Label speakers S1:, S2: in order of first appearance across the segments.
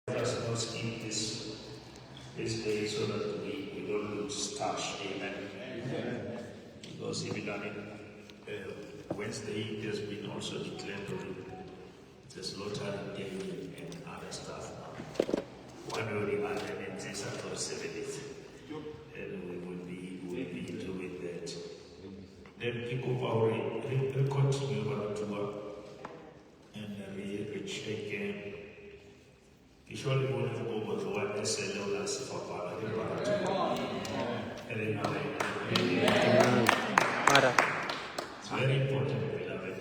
S1: Let us not skip this day so that we don't lose touch. Amen. Because if we done it Wednesday, it has been also declared the slaughtering day and other stuff. One way or the other, and this are 7 days. And we will be doing that. Then people power continue to work and recheck. Usually we want to go over the one that's a little less for power. It's very important, beloved,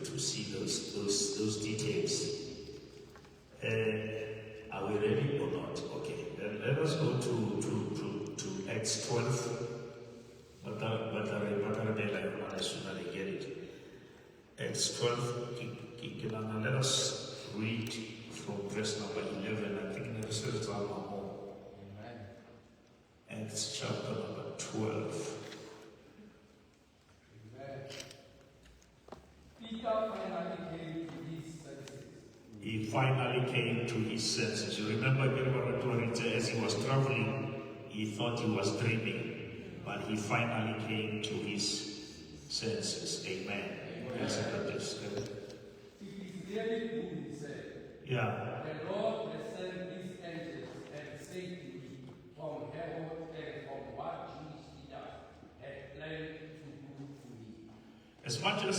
S1: to see those details. Are we ready or not? Okay, then let us go to Acts 12. But as soon as they get it. Acts 12, let us read from verse number 11. I think next is more. Acts chapter number 12. He finally came to his senses. You remember as he was traveling, he thought he was dreaming, but he finally came to his senses. Amen. Yes, it is.
S2: It is really good, he said.
S1: Yeah.
S2: The Lord has sent his angels and saved me from Herod and from what Jewish leaders had planned to do to me.
S1: As much as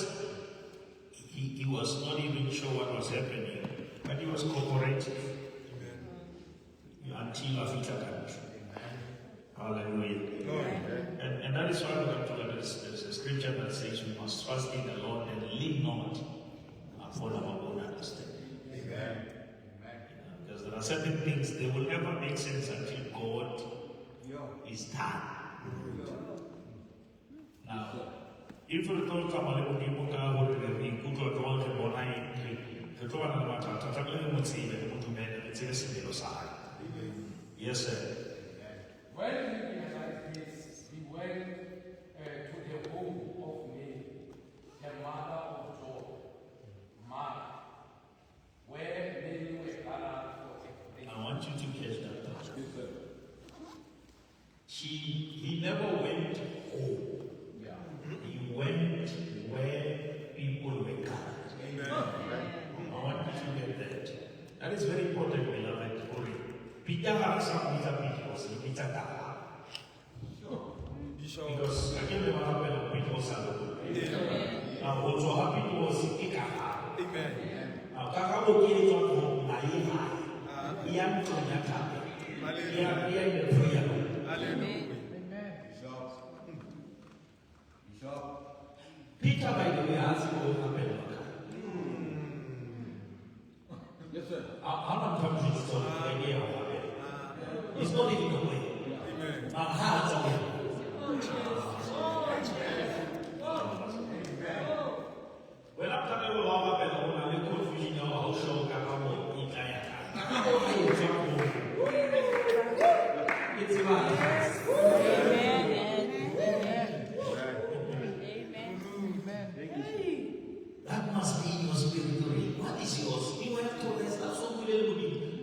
S1: he was not even sure what was happening, but he was cooperative. Amen. Until I feel country. Hallelujah. And that is why we have to learn. There's a scripture that says we must trust in the Lord and lean not upon our own understanding. Amen. Because there are certain things, they will never make sense until God is done. Now, if you don't come along with people who go to one and one eye, the two and the matter, would say that the man it's a side. Yes, sir.
S2: When he realized this, he went to the home of Mary, the mother of John, Mark, where many were gathered for a day.
S1: I want you to catch that. He never went home. Yeah. He went where people were gathered. Amen. I want you to get that. That is very important, beloved. Peter had some because because I can never happen when people are now also happy to see Kaka. Amen. Now Kaka will get it on Naiva. Yam to Yaka. Yam the prayer. Hallelujah. Peter, by the way, has to happen. Yes, sir. How long comes this idea of happen? It's not even the way. Amen. Our hearts are there. Well, I'm talking about happen, I'm going to confusion of how show Kakamo in Kayaka. It's right. That must be your spirit. What is yours? You have to rest. That's so good.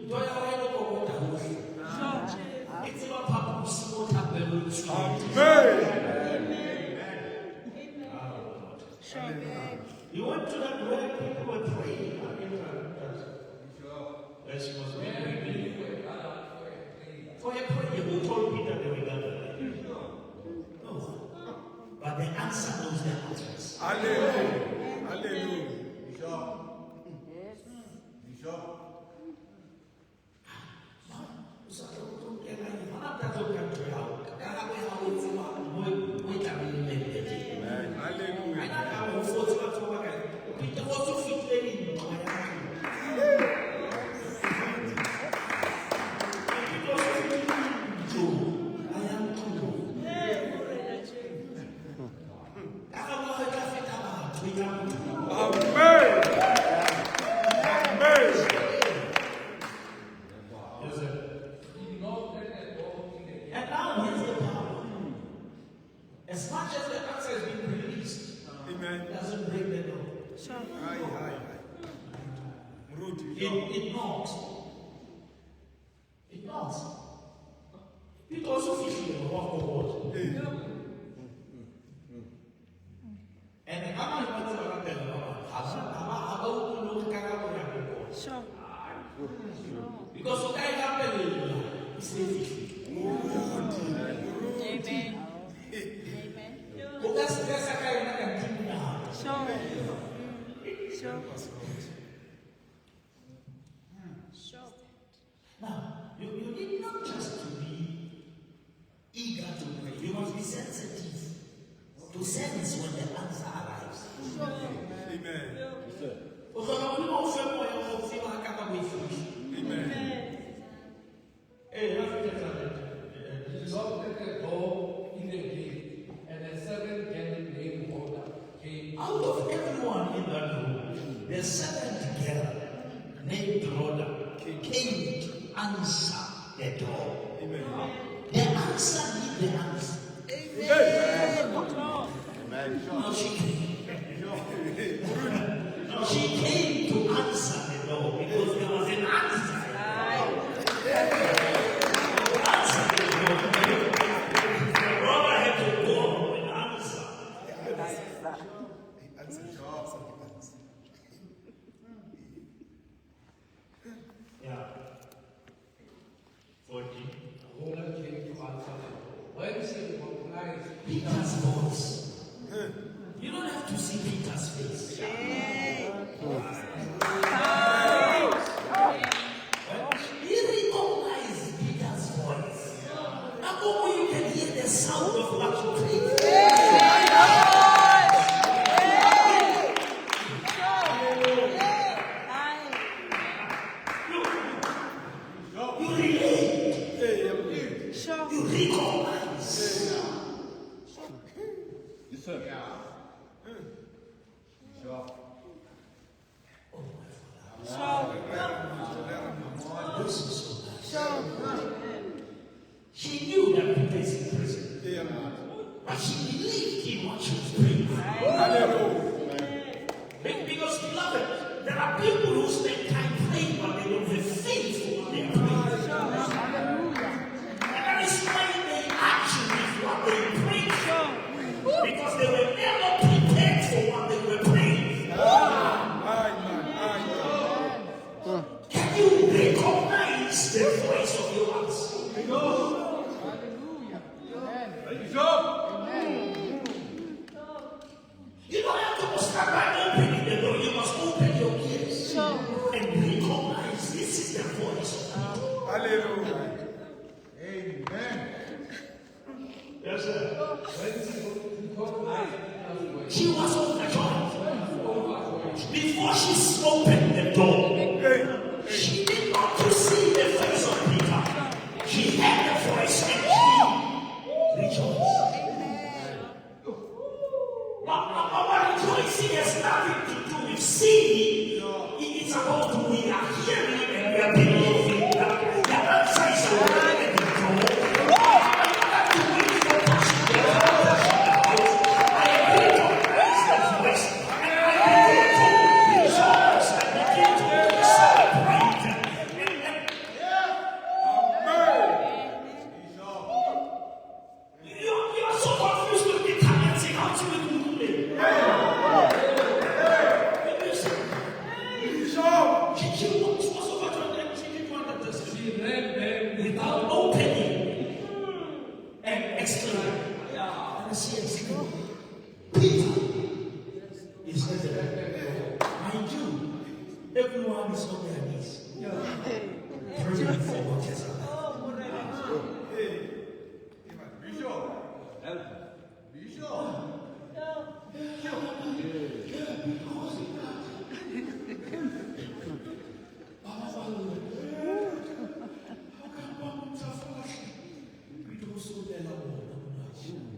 S1: Do I have to go to the It's about Papa what happened. You went to that where people were praying. As she was praying. For a prayer, who told Peter they were gathered? No. But the answer knows the answers. Hallelujah. Hallelujah. Bishop. you walk forward. And how much money are you
S3: Sure.
S1: because what I happen is easy.
S3: Amen.
S1: That's a kind of
S3: Sure. Sure. Sure.
S1: Now, you need not just to be eager to pray. You must be sensitive to sense when the answer arrives.
S2: Amen.
S1: Amen. Hey,
S2: The Lord let the door in the gate, and a seven candle name holder came
S1: out of everyone in that room, there's 7 together named Rhoda came to answer the door.
S2: Amen.
S1: The answer need the answer.
S3: Amen.
S1: Now she came to answer the door because there was an answer. Answer the door. Rhoda had to go and answer. Yeah. 14.
S2: holder came to answer. When she recognized
S1: Peter's voice. You don't have to see Peter's face. He recognized Peter's voice. Now, you can hear the sound of what you play. You relate.
S3: Sure.
S1: You recognize.
S2: Yes, sir.
S1: This is so nice.
S3: Sure.
S1: She knew that Peter is in prison. But she believed in what she was praying for. Because, beloved, there are people who spend time praying, but they don't have faith for what they are praying. And that is why they actually what they prayed for. Because they were never prepared for what they were praying for. Can you recognize the voice of your answer? You don't have to start by opening the door. You must open your ears and recognize this is the voice of God.
S2: Hallelujah. Amen.
S1: Yes, sir.
S2: When she recognized Peter's voice,
S1: She was overjoyed. Before she opened the door, she did not see the face of Peter. She heard the voice and she rejoiced. But our rejoicing has nothing to do with seeing. It's about who we are hearing and we are believing that the answer is already in the door. I have to wait for passion. I recognize the voice and I begin to rejoice and begin to celebrate. You are so confused with the time and say, how to do it. She was overjoyed and she didn't want to just
S2: she read them
S1: without opening and exclaiming. And she exclaimed, Peter is there. Mind you, everyone is on their knees. Praying for what has happened.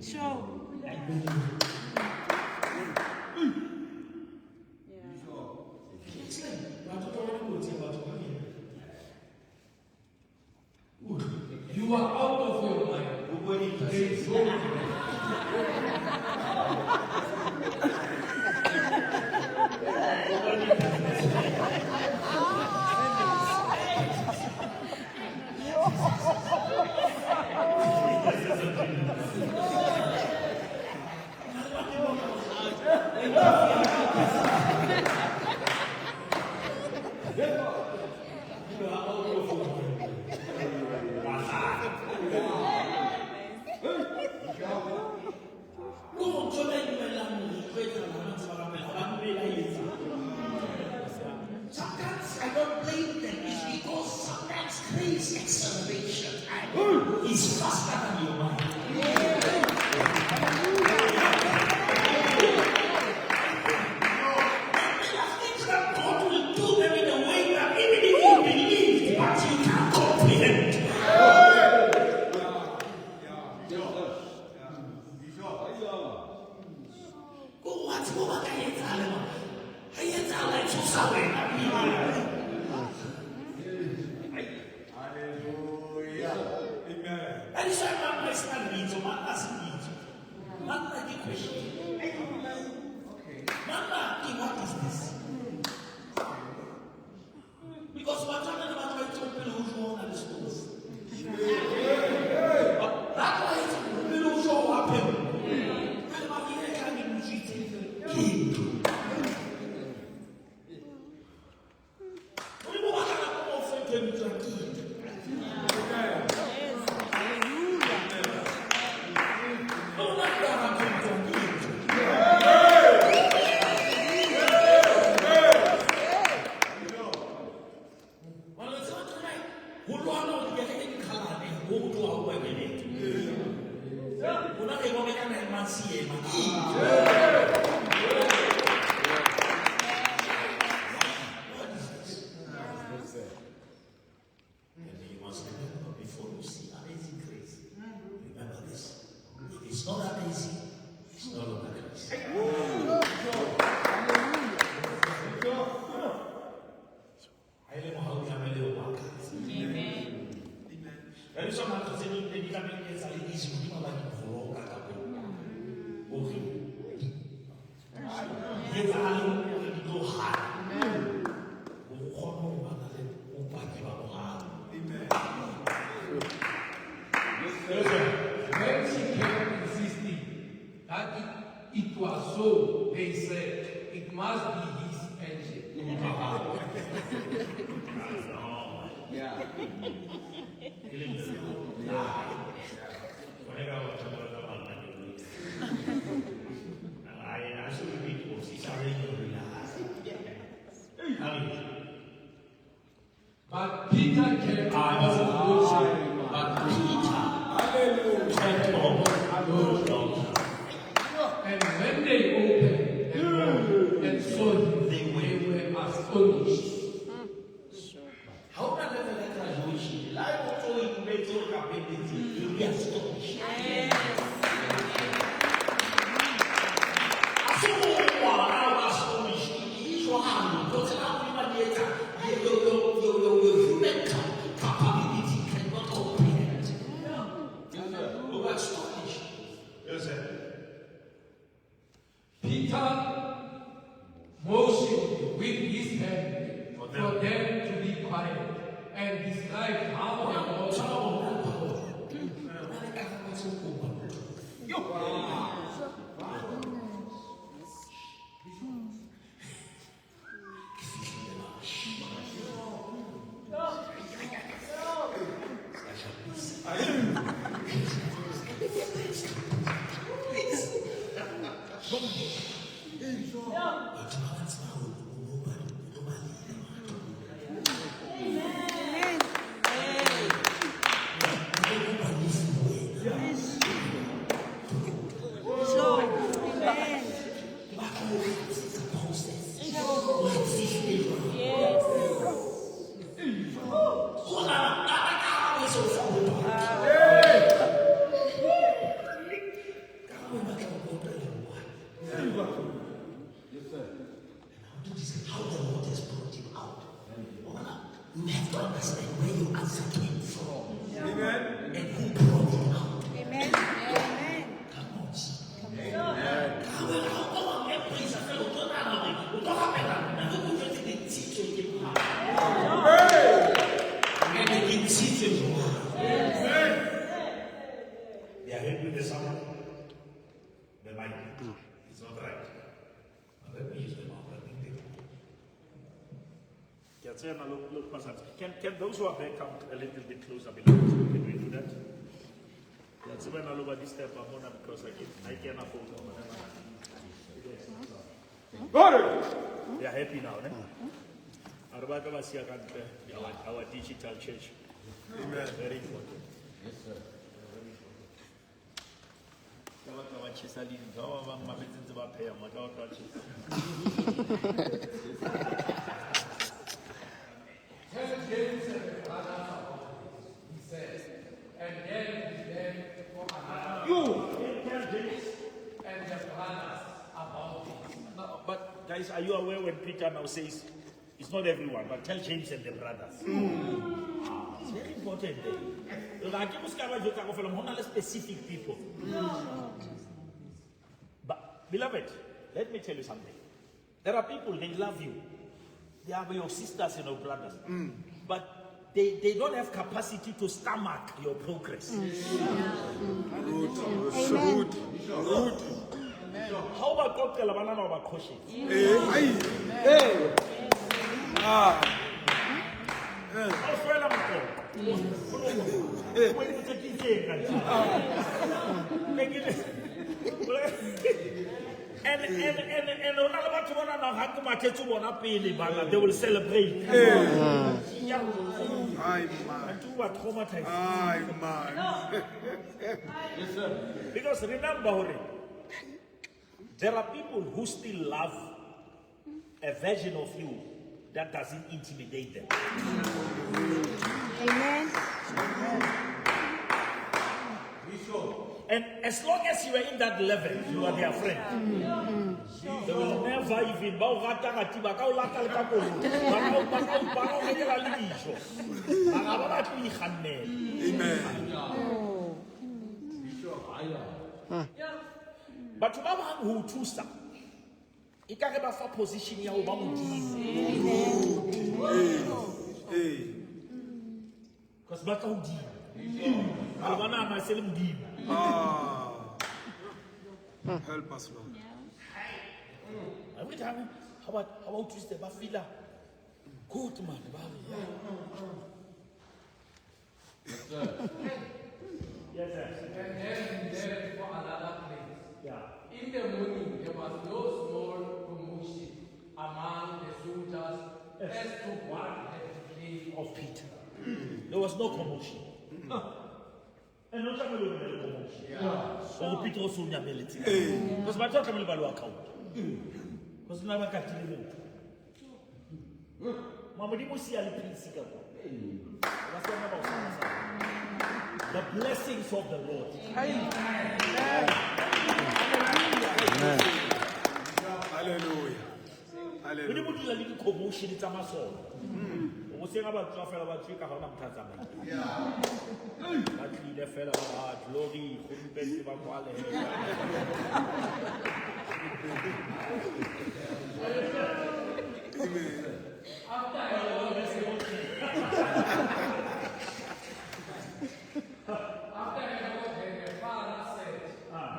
S3: Sure.
S2: You are out of your mind. There is no
S1: grace acceleration time is faster than your mind. Things that God will do them in a way that even if you believe, but you can't comprehend. Go watch what I ain't like to somewhere. And so man is not needs, man doesn't need. Man like the question. Man like, what is this? Because we're talking about people who show on the schools. That's why people who show up here. And about the other kind of treated king. People are going to come off and tell me to a king. Before you see amazing grace, remember this. It's not amazing, it's not over grace. Amen. There is someone who said, "You can make it easy. You don't like it for all." Okay. Yes, I go hard.
S2: When she kept insisting that it was so, they said, it must be his engine.
S1: I should repeat what she's already
S2: But Peter kept on.
S1: But Peter kept on.
S2: And when they opened the door and saw him, they were astonished.
S1: How can I graduation? Life also in mental capability. You'll be astonished. So I was astonished. He's one. Because now we later, your human capability cannot comprehend. You were astonished. Yes, sir.
S2: Peter motioned with his hand for them to be quiet and described how the Lord
S1: you have to understand where your answer came from. Amen. And who brought it out. Amen. Amen. Come on, son. Amen. Come on, please. I feel good. And they can teach you. They are helping the someone. The mind. It's not right. Now let me use the mouth.
S4: Can those who are back come a little bit closer, beloved? Can we do that? That's when all over this step I'm on because I can afford They are happy now, our digital church.
S5: Amen.
S4: Very important. Yes, sir.
S2: Tell James and the brothers about this, he says, and then he led for another.
S4: You tell James.
S2: And the brothers about this.
S4: No, but guys, are you aware when Peter now says it's not everyone, but tell James and the brothers? It's very important. Like you must cover your specific people. But beloved, let me tell you something. There are people, they love you. They are your sisters and your brothers. But they don't have capacity to stomach your progress.
S5: Good.
S4: How about God tell about about Koshi? And they will celebrate. Because remember, there are people who still love a version of you that doesn't intimidate them.
S3: Amen.
S4: And as long as you are in that level, you are their friend. They will never even but ba bang ho thusa e ka re ba fa position ya ho ba modimo because ba ka hodimo ba bana ma se le modimo.
S5: Help us, Lord.
S4: Every time how about Tuesday ba feel good man ba yes sir.
S2: And then he led for another place.
S4: Yeah.
S2: In the morning, there was no small commotion among the soldiers as to what had become
S4: Of Peter. There was no commotion. And no time will be commotion. So Peter also nyabeletse. Because ba tla tlamela ba lo account. Because na ba ka tile. Mamadi mo sia le prince ka go. Ba se na ba o the blessings of the Lord.
S5: Hallelujah.
S4: When you put a commotion, it's a muscle. We say about travel about you, Kahana Tazama. But the fellow, glory, couldn't bend him up.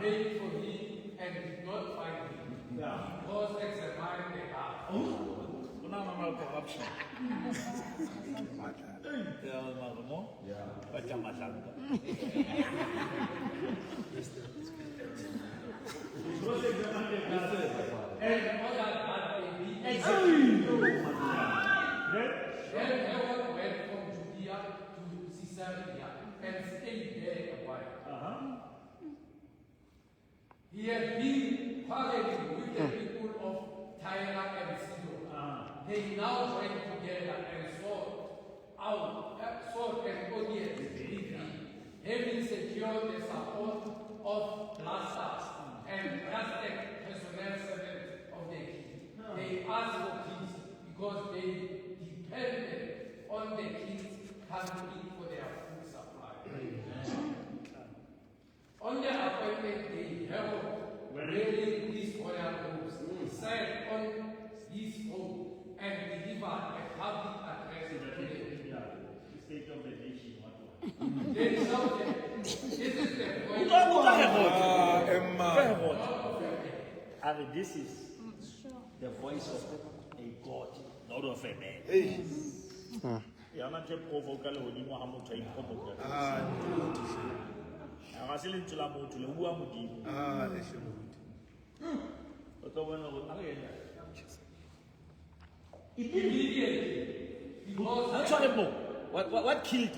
S2: Made for him and did not find him. Because examine the heart.
S4: Corruption.
S2: And all that they be then Herod went from Judea to Caesarea and stayed there a while. He had been quarreling with the people of Tyre and Sidon. They now joined together and sought an audience with him, having secured the support of Blastus and trusted personnel servants of the king. They asked for peace because they depended on the king's country for their food supply. On the appointed day, Herod, wearing his royal robes, sat on his throne and delivered a public address to the people.
S4: State of the nation.
S2: They shouted, "This is the voice
S4: This is the voice of a God, not of a man. Yeah, I'm not a provoker or you want to train provoker. I'm a silly to Lamu to the Wamudi. But when I was
S2: immediately, because
S4: I'm sorry, What killed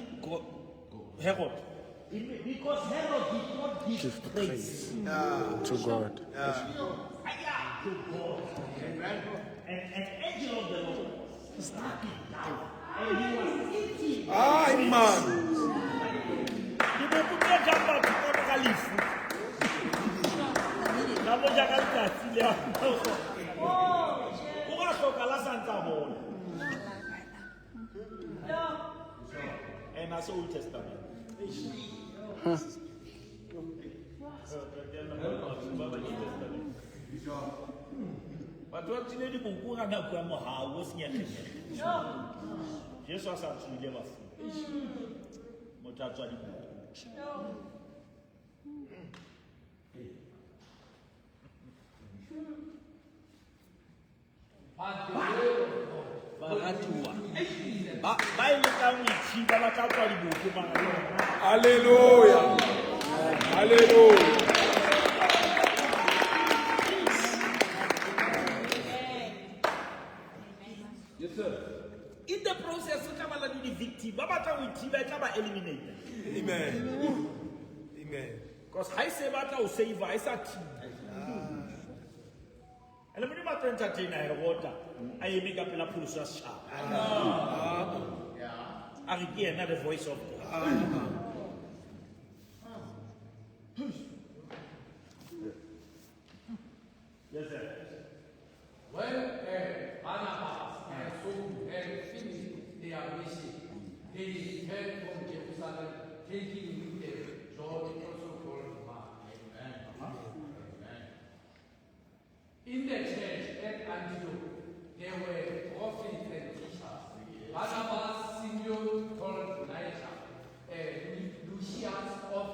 S4: Herod? Because Herod did not give praise
S5: To God.
S4: to God. And an angel of the Lord struck him down. And he was eating.
S5: Amen.
S4: And that's Old Testament. But what you need to do, how was near Jesus was actually never
S5: Hallelujah. Hallelujah.
S4: Yes, sir. In the process, you can be the victim. Baba can eliminate.
S5: Amen. Amen.
S4: Because I say that I will save I said. And I'm not entertaining water. I make up in a process. I hear another voice of God. Yes, sir.
S2: When Barnabas and Saul had finished their mission, they returned from Jerusalem, taking with them John, also called Mark. Amen. In the church at Antioch, there were prophets and teachers. Barnabas, Simeon called Niger, Lucius of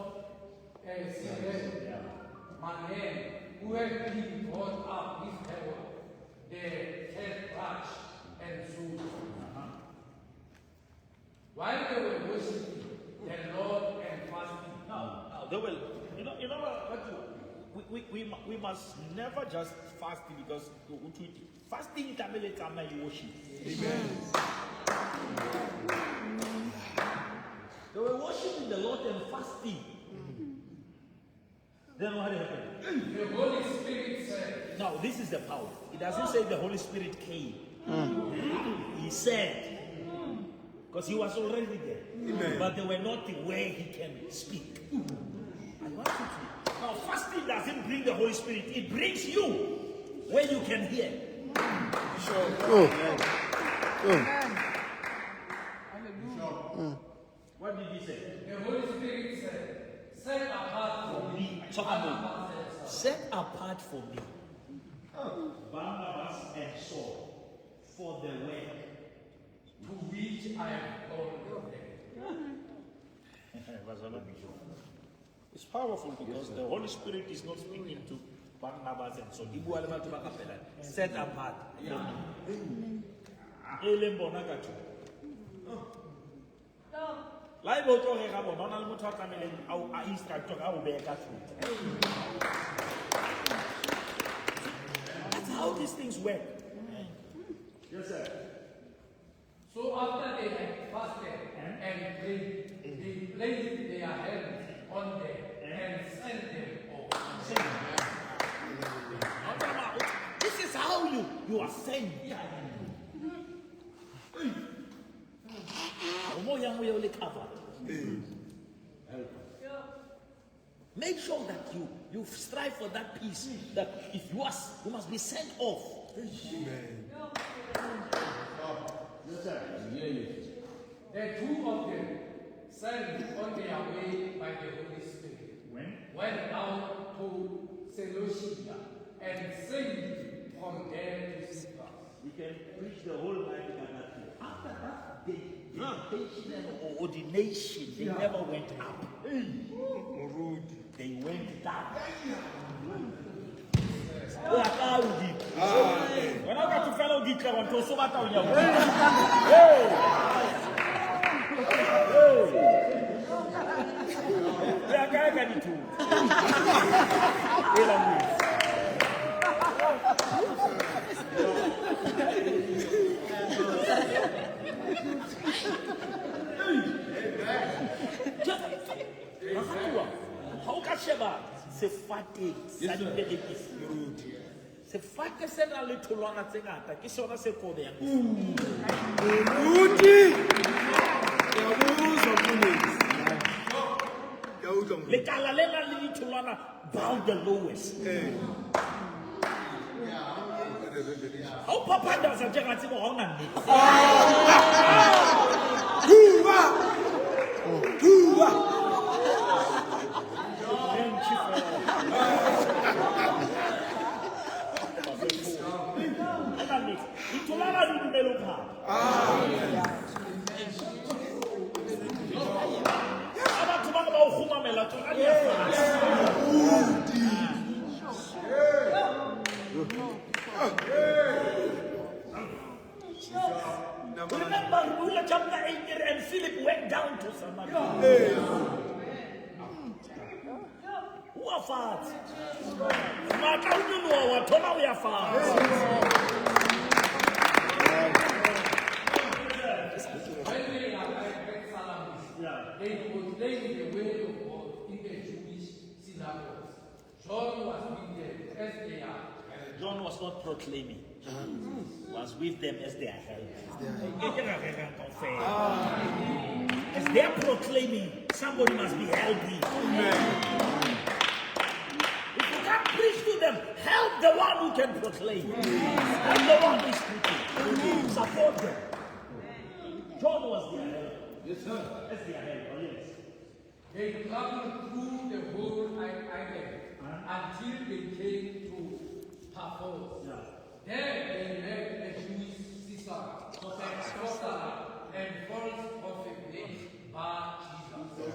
S2: Cyrene, Manaen, who had been brought up with Herod, the tetrarch, and so on. While they were worshiping the Lord and fasting,
S4: Now they will. You know what? We must never just fast because fasting is a worship.
S5: Amen.
S4: They were worshiping the Lord and fasting. Then what happened?
S2: the Holy Spirit said,
S4: Now this is the power. It doesn't say the Holy Spirit came. He said, because he was already there.
S5: Amen.
S4: But they were not where he can speak. I want you to. Now fasting doesn't bring the Holy Spirit. It brings you where you can hear. What did he say?
S2: the Holy Spirit said, set apart for me,
S4: Talk about
S2: Barnabas and Saul,
S4: set apart for me Barnabas and Saul for the work
S2: to which I have called them.
S4: It's powerful because the Holy Spirit is not speaking to Barnabas and Saul. Set apart for me. That's how these things work. Yes, sir.
S2: So after they had fasted and prayed, they placed their hands on them and sent them off.
S4: This is how you are sent. Make sure that you strive for that peace. That if you must be sent off.
S5: Amen.
S2: The two of them sent on their way by the Holy Spirit. Went out to Seleucia and sailed from there to Cyprus.
S4: We can preach the whole night like that. After that dedication or ordination, they never went up. They went down. When I got to fellow Dika, I'm to so much on your way. They are going to do sheba sefate sa diperekisi. Sefate se na le tholwana tse ngata ke sona se kobeyang. Lekala le na le ditholwana bow the lowest. How papa does a jack at home and me? Remember, Ula chapter 8 and Philip went down to Samaria. Who are fast? We are fast.
S2: When they are like Salamis, they proclaim the way of God in the Jewish synagogues. John was with them as they are.
S4: John was not proclaiming. Was with them as they are held. As they are proclaiming, somebody must be helping. If you can't preach to them, help the one who can proclaim. Help the one who is preaching. Support them. John was their help. Yes, sir. As their help. Oh, yes.
S2: They traveled through the whole island until they came to Paphos. There they met a Jewish sister, and false prophet named Bar Jesus.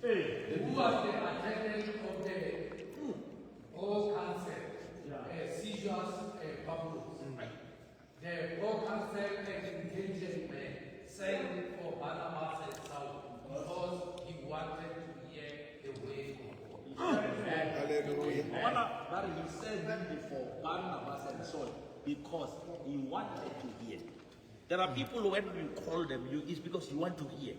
S2: Who was the attendant of the Council, seizures Pablos. The Council engaged men, sent for Barnabas and Saul, because he wanted to hear the way of God.
S5: Hallelujah.
S6: But he said him before Barnabas and Saul because he wanted to hear. There are people when you call them, it's because you want to hear.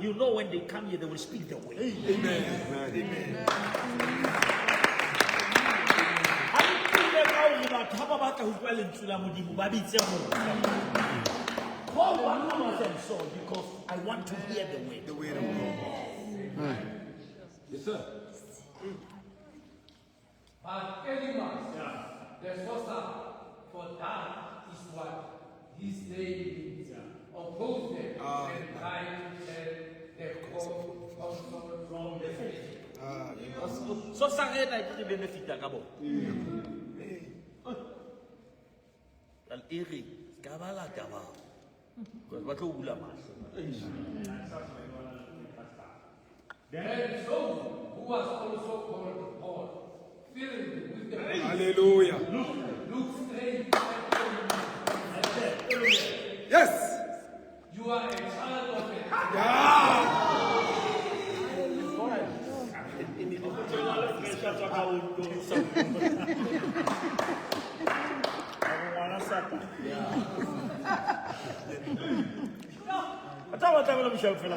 S6: You know when they come here, they will speak the way.
S5: Amen.
S4: Call Barnabas and Saul because I want to hear the way.
S5: The way of God.
S6: Yes, sir.
S2: But Elimas, the sorcerer, for that is what his name means. Oppose them and try to tell the court counsel from the faith.
S4: So sarena ke benefita ka bo. Al iri kabala kaba. Ko ba tlo bula mahlo.
S2: Then Saul, who was also called Paul, filled with the Holy
S5: Hallelujah.
S2: looked straight at him.
S5: Yes.
S2: You are a child of the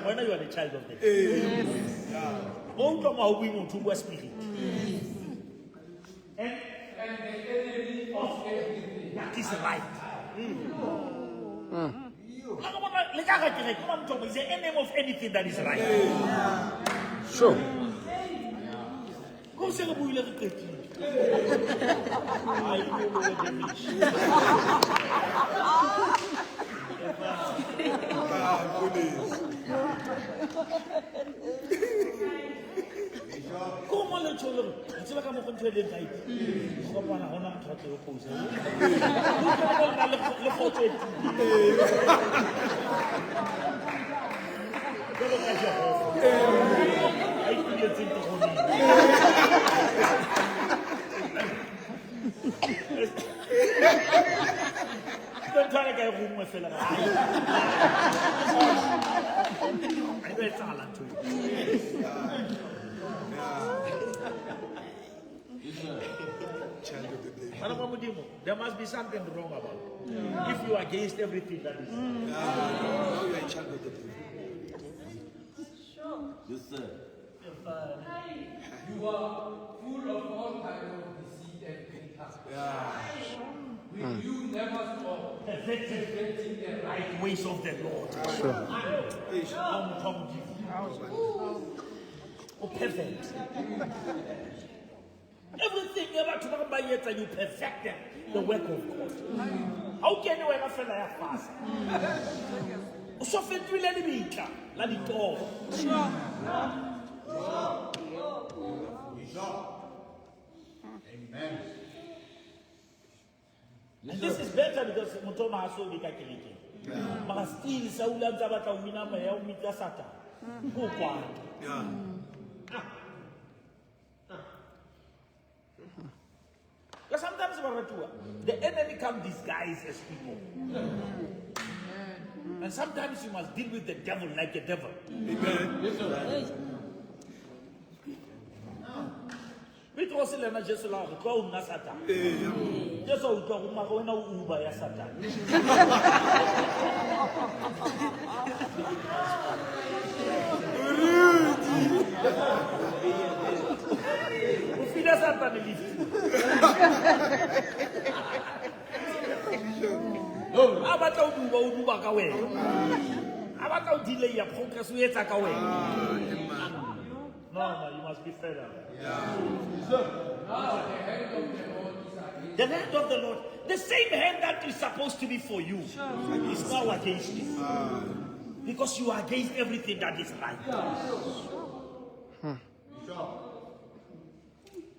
S4: When you are the child of the spirit.
S2: and the enemy of everything.
S4: That is right. Is the enemy of anything that is right?
S5: Sure.
S4: Go say the boy like a I don't know what they Come on, let's go. It's like I'm going to tell you. Come on, I'm not trying to oppose you. e go nngwe fela ga ai be tsala ntho there must be something wrong about it. If you are against everything that is.
S6: Yes, sir.
S2: You are full of all kinds of deceit and bitterness. Will you never stop perfecting the right
S4: Ways of the Lord. Oh, perfect. Everything ever to remember yet and you perfect them, the work of God. How can you ever feel like fast? So fit will let me let it go.
S2: Amen.
S4: And this is better because Mutoma has so big a killing. But still, Saula Zabata Winama, Mita Sata. Who quan? Because sometimes the enemy comes disguised as people. And sometimes you must deal with the devil like a devil. It was in the Jesus law, called Nasata. Just so we talk about when I Uber ya Satan. If he doesn't have the how about you back away? How about delay your progress? We attack away. No, you must be fed up. The hand of the Lord, the same hand that is supposed to be for you, is now against you. Because you are against everything that is right.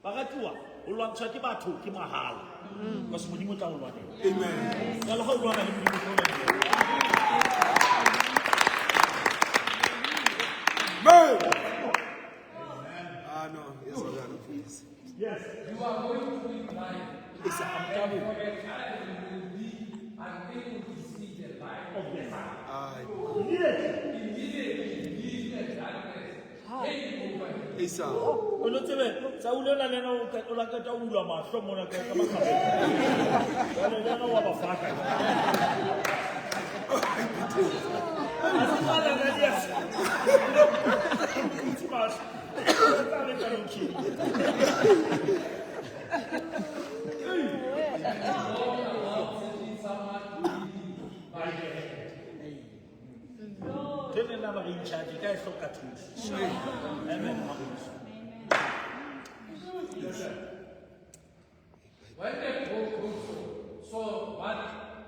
S4: Bagatua, ulwantsa ke batho ke mahala. Because modimo tla ulwa teng. Amen. Ya le go ulwa le modimo tla ulwa.
S5: No. Yes, please.
S2: Yes. You are going to be blind.
S5: Yes, I'm coming.
S2: For a child will be unable to see the light of the sun. Immediately leave the darkness. Take over him.
S5: Yes, sir.
S4: Ono tsebe sa ulona le no o la ka ulwa mahlo mona ka makabela. Le no wa ba faka. Asala na yes.
S2: When the poor saw what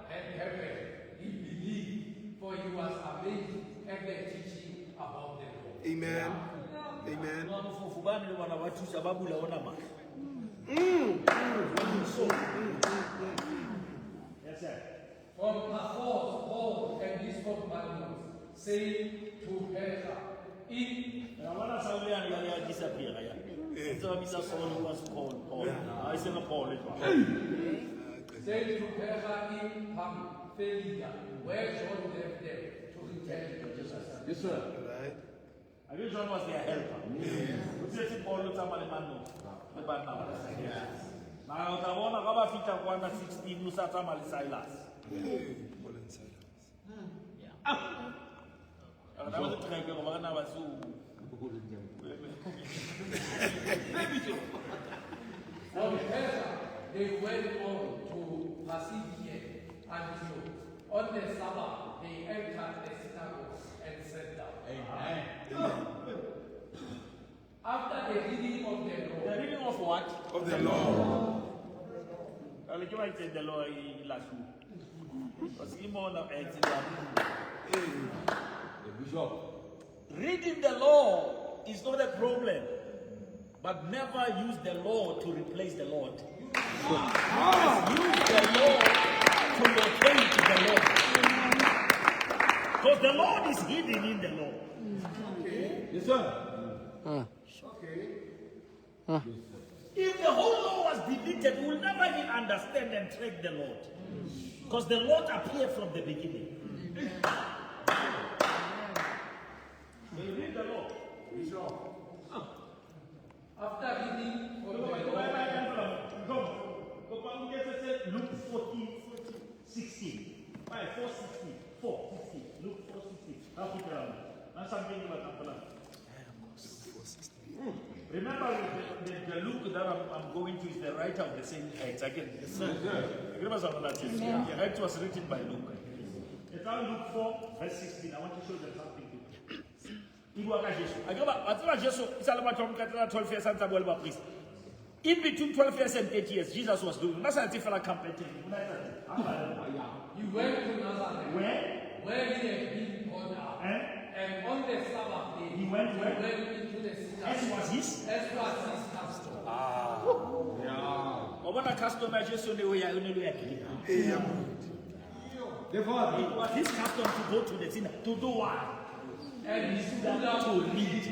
S2: had happened, he believed, for he was amazed at the teaching about the law.
S5: Amen. Amen.
S4: Yes, sir.
S2: From afar, Paul and his companions saying to Peter, "In Say to Peter in Pamphylia, where John left them to return to Jesus."
S6: Yes, sir.
S5: Right.
S4: I wish John was their helper. We say Paul no tama le mano. Le bana ba sa. Na o bona ga ba fita kwa 16 no sa tama le Silas.
S5: Paul and Silas.
S4: Ana ba tshaka go ba na ba su.
S2: From Peter, they went on to Pisidia until on the Sabbath they entered the synagogue and sat down.
S4: Amen.
S2: After the reading of the law,
S4: The reading of what?
S5: Of the law.
S4: Ale ke ba itse the law I la su. Because imona ba itse
S6: The bishop.
S4: reading the law is not a problem, but never use the law to replace the Lord. Use the law to locate the Lord. Because the Lord is hidden in the law.
S6: Yes, sir.
S4: If the whole law was deleted, we will never even understand and track the Lord. Because the Lord appeared from the beginning. So you read the law.
S2: After reading from the law,
S4: Luke 14, 16. 5, 4, 16. 4, 16. Luke 4, 16. I'll put it on. And something about remember the Luke that I'm going to is the writer of the same text. Again, it was written by Luke. It's now Luke 4, verse 16. I want to show them something. In between 12 years and 8 years, Jesus was doing. That's why I feel like campaigning.
S2: he went to Nazareth, where he had been born up. And on the Sabbath day,
S4: He went where?
S2: into the synagogue.
S4: As was his.
S2: As was his custom.
S4: It was his custom to go to the synagogue. To do what?
S2: And he stood up
S4: To read.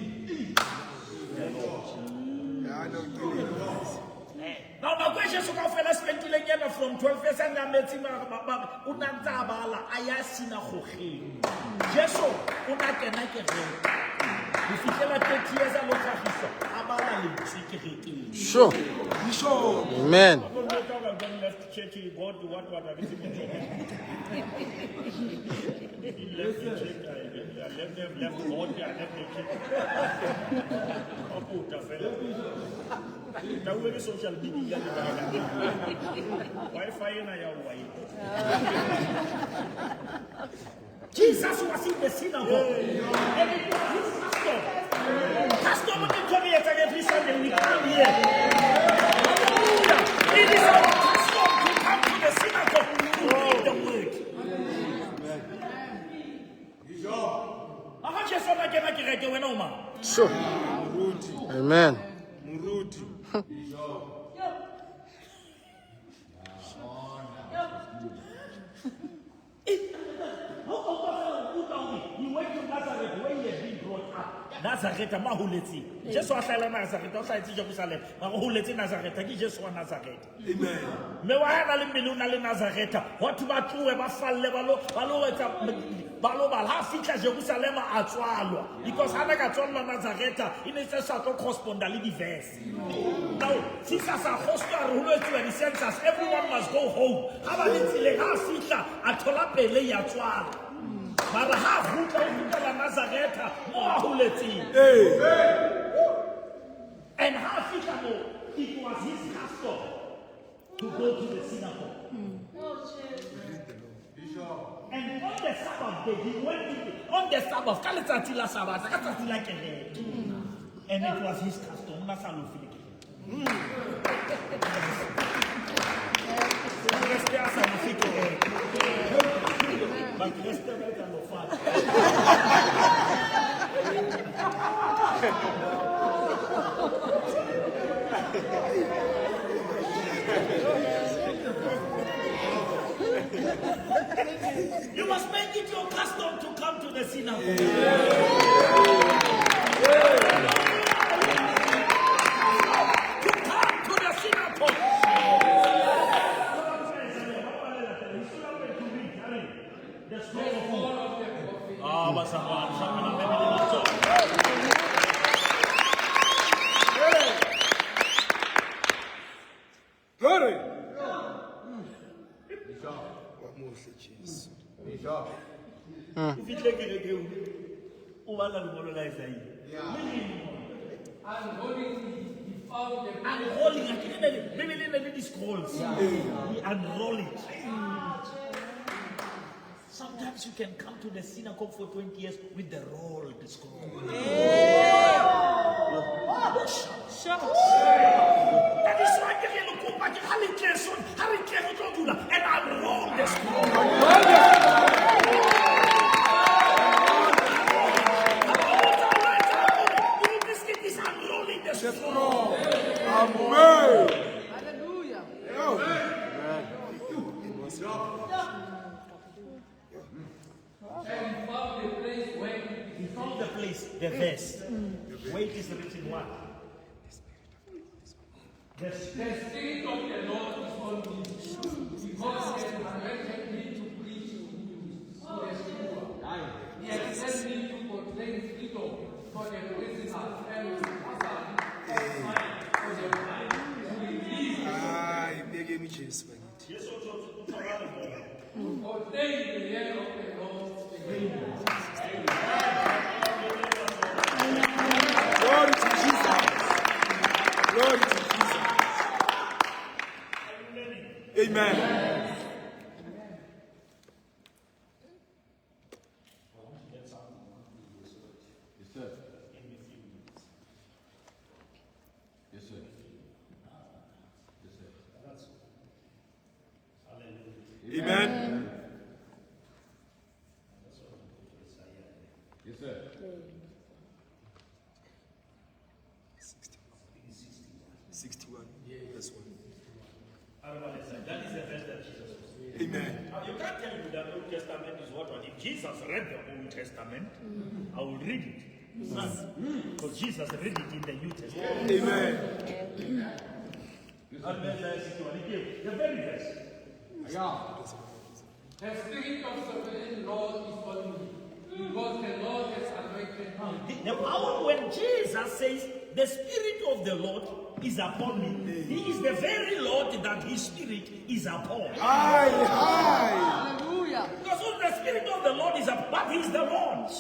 S4: Now, my question is, I spent from 12 years and I met him. Unantabala, Ayasina Hohe. Jesu, Unakanake. If you tell 30 years, I'm not Abala.
S5: Sure. Amen.
S4: Left church, he got to what everything. He left the church, I left them, left God, I left the church. Now we're social media. Wi-Fi and I are white. Jesus was in the synagogue. And it was his custom. Custom in 20 years every Sunday we come here. Hallelujah. It is our custom to come to the synagogue to read the word. How much is that I can get when Oma?
S5: Sure. Amen.
S4: He went to Nazareth where he had been brought up. Nazareth, Mahuleti. Just what I Nazareth, outside Jerusalem. Mahuleti Nazareth, I just want Nazareth.
S5: Amen.
S4: Me wahana le miluna le Nazareth. What about you ever fall balo ha fika Jerusalem a tswalwa because hana ka tswalwa Nazareth in a sense to correspond le diverse. Now, since as a hostel rule to the census, everyone must go home. How about it ha fika a tola pele ya tswalwa. But ha fika la Nazareth mo ahuleti. And ha fika mo it was his custom to go to the synagogue. And on the Sabbath day, he went on the Sabbath. And it was his custom. You must make it your custom to come to the synagogue. To come to the synagogue. The scroll of
S5: Glory.
S4: Sometimes you can come to the synagogue for 20 years with the rolled scroll. That is why you can go back to and unroll the scroll. Is unrolling the scroll.
S5: Amen.
S3: Hallelujah.
S2: and found the place where
S4: He found the place, the verse, where it is written what?
S2: The Spirit of the Lord is on me, because He has anointed me to preach good news to the poor. He has sent me to proclaim freedom for the prisoners and Hassan for the blind, to release to ordain the year of the Lord again.
S5: Glory to Jesus. Glory to Jesus. Amen. Amen.
S7: Yes, sir.
S5: 61. That's one.
S4: That is the verse that Jesus was.
S5: Amen.
S4: You can't tell me that Old Testament is what one. If Jesus read the Old Testament, I will read it. Because Jesus read it in the New Testament.
S5: Amen.
S4: The very verse.
S2: The Spirit of the Lord is on me, because the Lord has anointed me.
S4: The power when Jesus says, the Spirit of the Lord is upon me. He is the very Lord that His Spirit is upon.
S5: Aye.
S4: Because when the Spirit of the Lord is upon, but He is the Lord.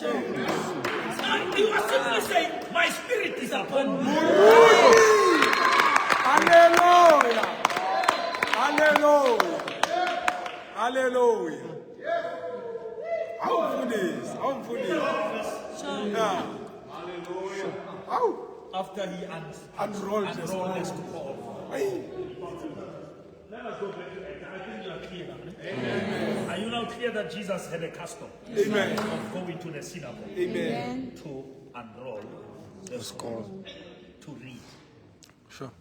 S4: And you are simply saying, my Spirit is upon me.
S5: Hallelujah. Hallelujah. Hallelujah. How for this? How for this? Yeah. How?
S4: After He
S5: Unrolled
S4: unrolled the scroll.
S5: Aye.
S4: Let us go back to it. I think you are clear now. Amen. Are you now clear that Jesus had a custom
S5: Amen.
S4: of going to the synagogue
S5: Amen.
S4: to unroll the scroll, to read?
S5: Sure.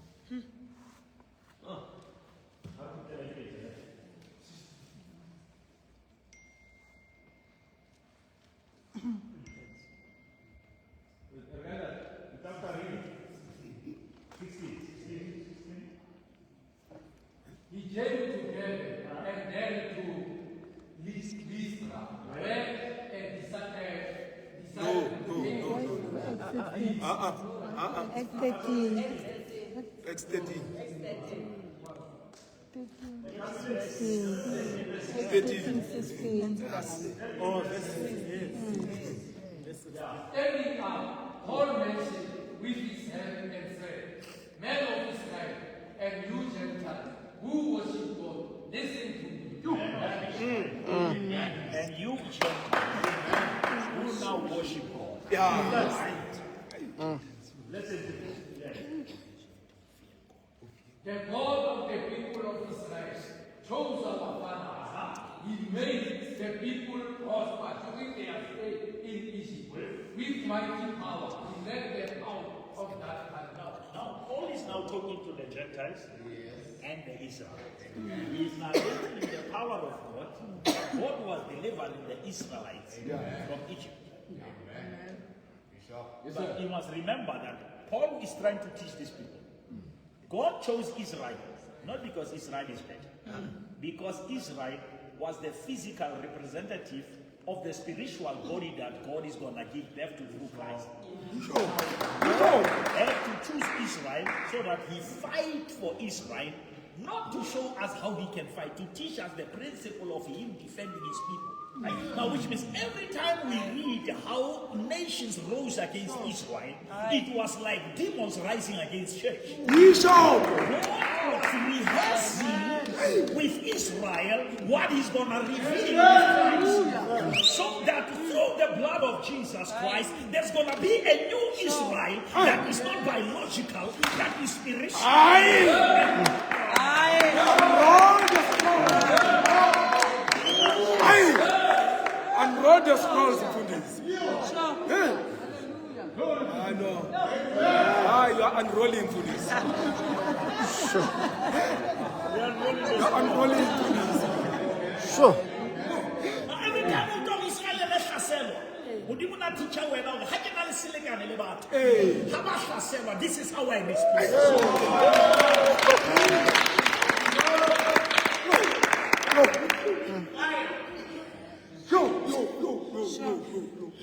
S2: He came to heaven and then to Lystra, where a
S3: Acts 13.
S5: Acts 13.
S3: 16.
S5: Oh, that's
S2: standing up, Paul mentioned with his hand and said, Men of Israel and you Gentiles, who worship God, listen to me.
S4: And you, Gentiles, who now worship God.
S5: yeah.
S4: Listen to this.
S2: The God of the people of Israel chose our fathers. He made the people prosper during their stay in Egypt. With mighty power, He led them out of that country.
S4: Now, Paul is now talking to the Gentiles and the Israelites. He is narrating the power of God. God was delivering the Israelites from Egypt. But you must remember that Paul is trying to teach these people. God chose Israel, not because Israel is better, because Israel was the physical representative of the spiritual body that God is going to give birth to through Christ. And to choose Israel so that He fight for Israel, not to show us how He can fight, to teach us the principle of Him defending His people. Now, which means every time we read how nations rose against Israel, it was like demons rising against church. God was rehearsing with Israel what He's going to reveal with Christ. So that through the blood of Jesus Christ, there's going to be a new Israel that is not biological, that is spiritual.
S5: Unroll the scrolls for this. I know. You are unrolling for this. You are unrolling for this.
S4: Every time we talk Israel, let's This is how I respond.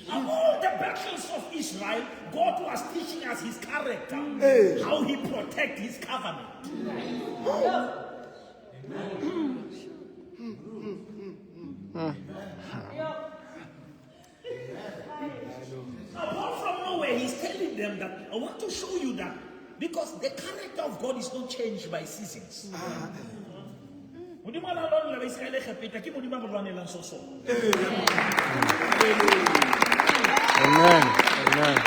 S4: Of all the battles of Israel, God was teaching us his character, how he protects his covenant. Apart from nowhere, he's telling them that I want to show you that because the character of God is not changed by seasons. Amen. Amen.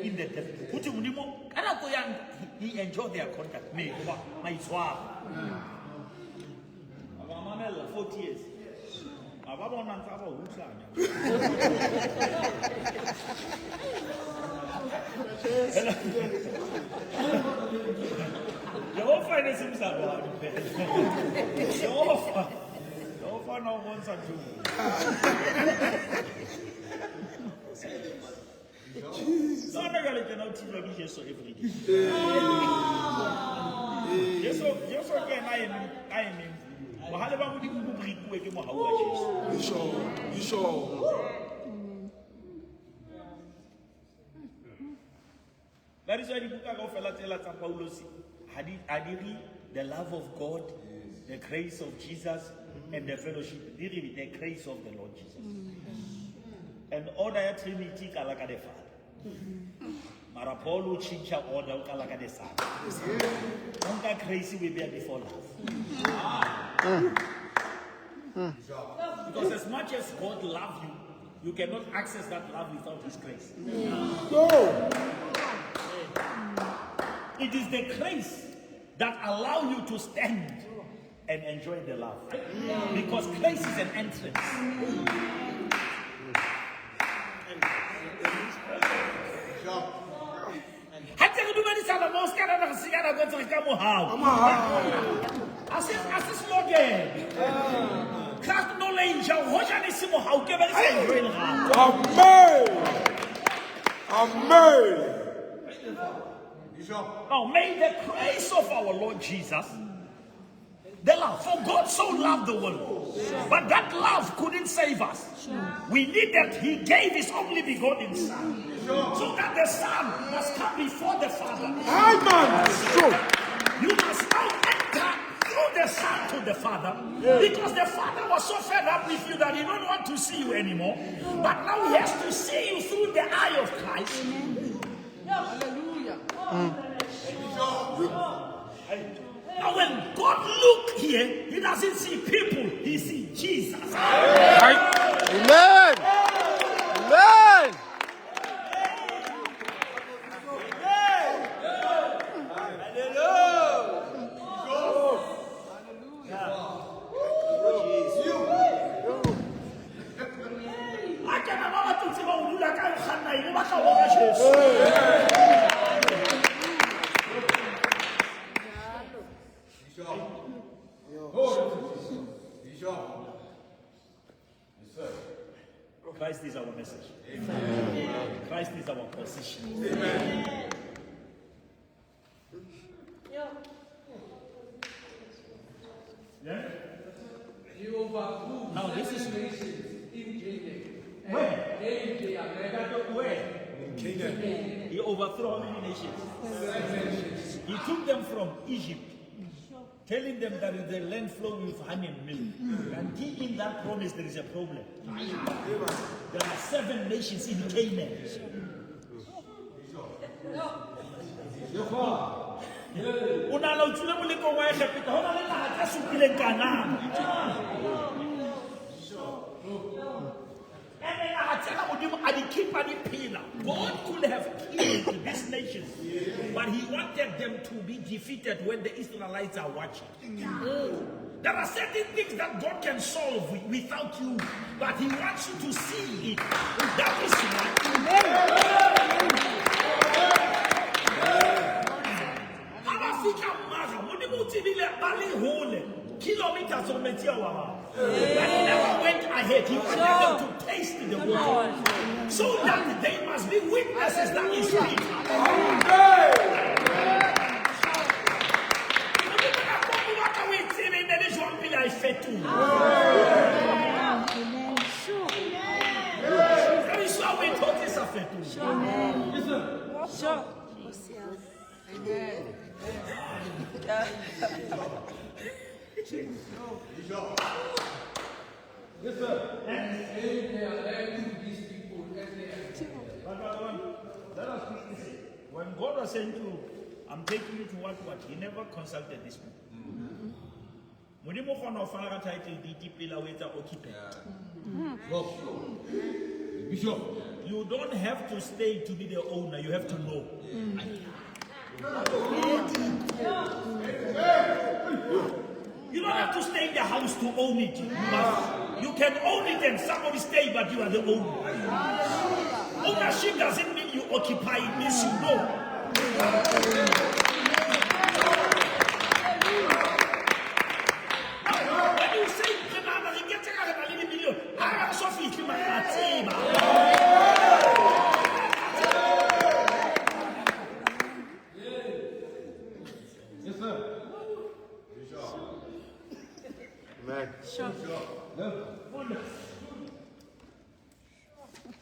S4: In the he enjoyed their contact. Me, my swab. 40 years. Jehovah is himself. Jehovah no wants to do. So I'm going to know Jesus every day. Yes, again, I am him. That is why the book of Paulos the love of God, the grace of Jesus, and the fellowship, the grace of the Lord Jesus. And order Trinity kalaka the Father. Marapolo chincha order kalaka the Son. Onka crazy will be before love. Because as much as God loves you, you cannot access that love without his grace. No. It is the grace that allows you to stand and enjoy the love. Because grace is an entrance. Amen. Now may the grace of our Lord Jesus, the love, for God so loved the world, but that love couldn't save us. We needed, he gave his only begotten Son, so that the Son must come before the Father. Amen. You must now enter through the Son to the Father, because the Father was so fed up with you that he don't want to see you anymore, but now he has to see you through the eye of Christ. Hallelujah. Now when God looks here, he doesn't see people, he sees Jesus. Amen. Amen. Christ is our message. Amen. Christ is our position. Amen. Yeah? Now this is in Canaan. Where? Where? In Canaan. He overthrew how many nations? 7 nations. He took them from Egypt, telling them that the land flowing with honey and milk. And in that promise there is a problem. There are 7 nations in Canaan. God could have killed these nations, but he wanted them to be defeated when the Israelites are watching. There are certain things that God can solve without you, but he wants you to see it. That is why. kilometers of material. But he never went ahead. He wanted them to taste the water. So that they must be witnesses that is Peter.
S2: Yes, sir. And they are led these people as they are.
S4: Let us quickly say, when God was saying to, I'm taking you to what, he never consulted this people. You don't have to stay to be the owner, you have to know. You don't have to stay in the house to own it. You can own it and somebody stay, but you are the owner. Ownership doesn't mean you occupy, it means you know. When you say, I also feel my
S2: Yes, sir.
S5: Amen.
S3: Sure.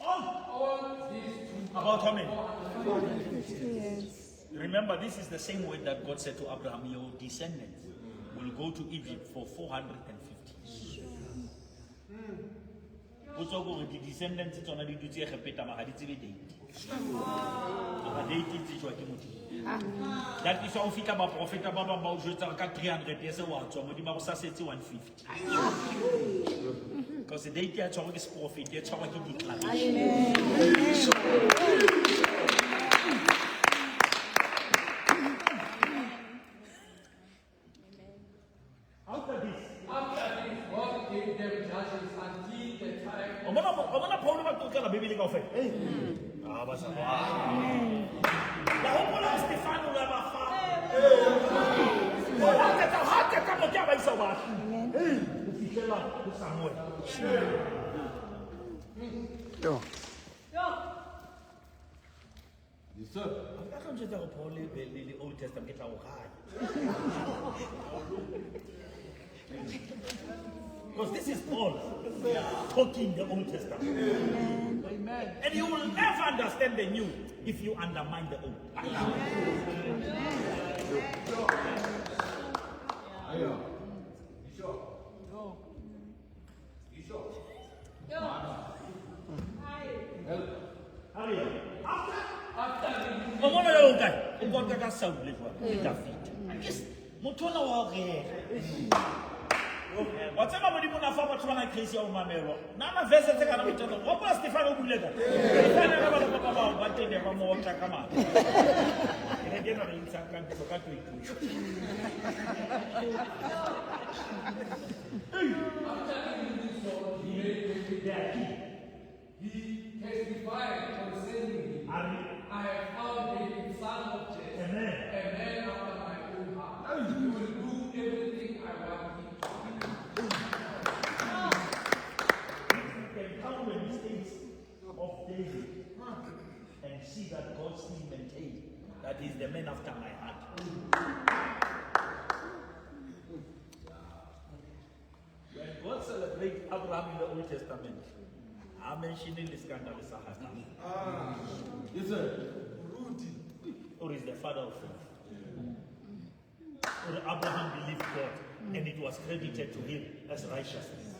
S2: All these
S4: about how many?
S3: 50 years.
S4: Remember, this is the same word that God said to Abraham, your descendants will go to Egypt for 450 years. The descendants it's already to say that is how fika ba prophet ba ba o jotsa ka 300 years wa tswa mo di ba go sa setse 150 because the date ya tswa ke prophet ya tswa ke declaration. After this,
S2: God gave them judges until the time.
S4: omona Paul ba tokela Bibele ka ofela. Ba sa ba. La hopola Stefano la ba fa. Hata kama kia ba isa ba. Ufikela ku Samuel.
S5: Yo.
S2: Yes, sir.
S4: I can't just tell Paul the Old Testament get our high. Because this is Paul talking the Old Testament.
S2: Amen.
S4: And you will never understand the new if you undermine the old. Whatever when you want to form a trying to crazy old mamelo. Nana verses are going to what was Stefano Buleta? Stefano but they never more come out. And again, I mean, some kind of forgot to eat.
S2: He testified concerning me. I have found David, son of Jesse, a man after my own heart. He will do everything I want him to do.
S4: You can count the mistakes of David and see that God still maintained that he is the man after my heart. When God celebrates Abraham in the Old Testament, I'm mentioning the scandal of Sahara.
S2: Yes, sir.
S4: Or is the father of faith. Or Abraham believed God and it was credited to him as righteousness.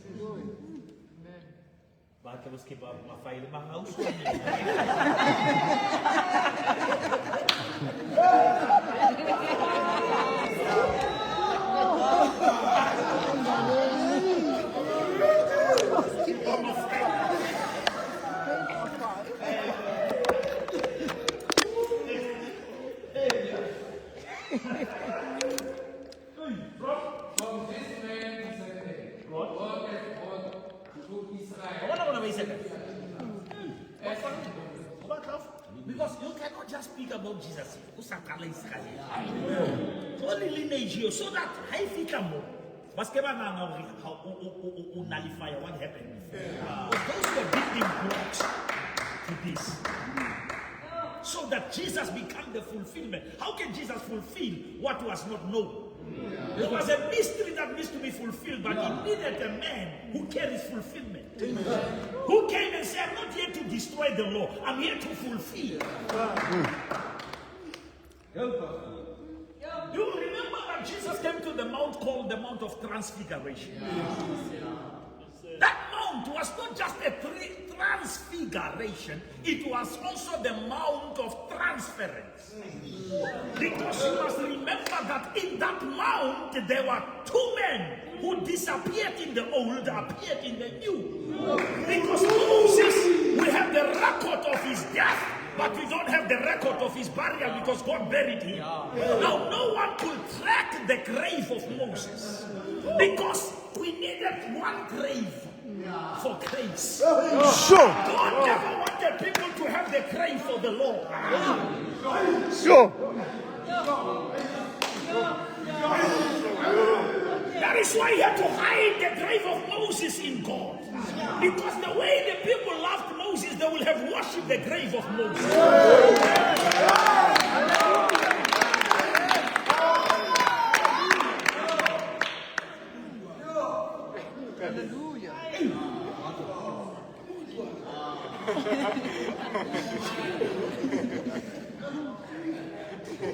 S4: But I was keep up my file in my house.
S2: From this man descended, God has gone to Israel.
S4: I wonder what I say.
S6: Because you cannot just speak about Jesus. Only lineage here, so that I think more. But how nullify what happened. Those were building blocks to this. So that Jesus became the fulfillment. How can Jesus fulfill what was not known? There was a mystery that needs to be fulfilled, but he needed a man who carries fulfillment. Who came and said, I'm not here to destroy the law, I'm here to fulfill. You remember that Jesus came to the mount called the Mount of Transfiguration. That mount was not just a transfiguration, it was also the Mount of Transference. Because you must remember that in that mount there were two men who disappeared in the old, appeared in the new. Because Moses, we have the record of his death, but we don't have the record of his burial because God buried him. Now, no one could track the grave of Moses because we needed one grave for grace.
S5: Sure.
S6: God never wanted people to have the grave for the law.
S5: Sure.
S6: That is why he had to hide the grave of Moses in God. Because the way the people loved Moses, they will have worshipped the grave of Moses.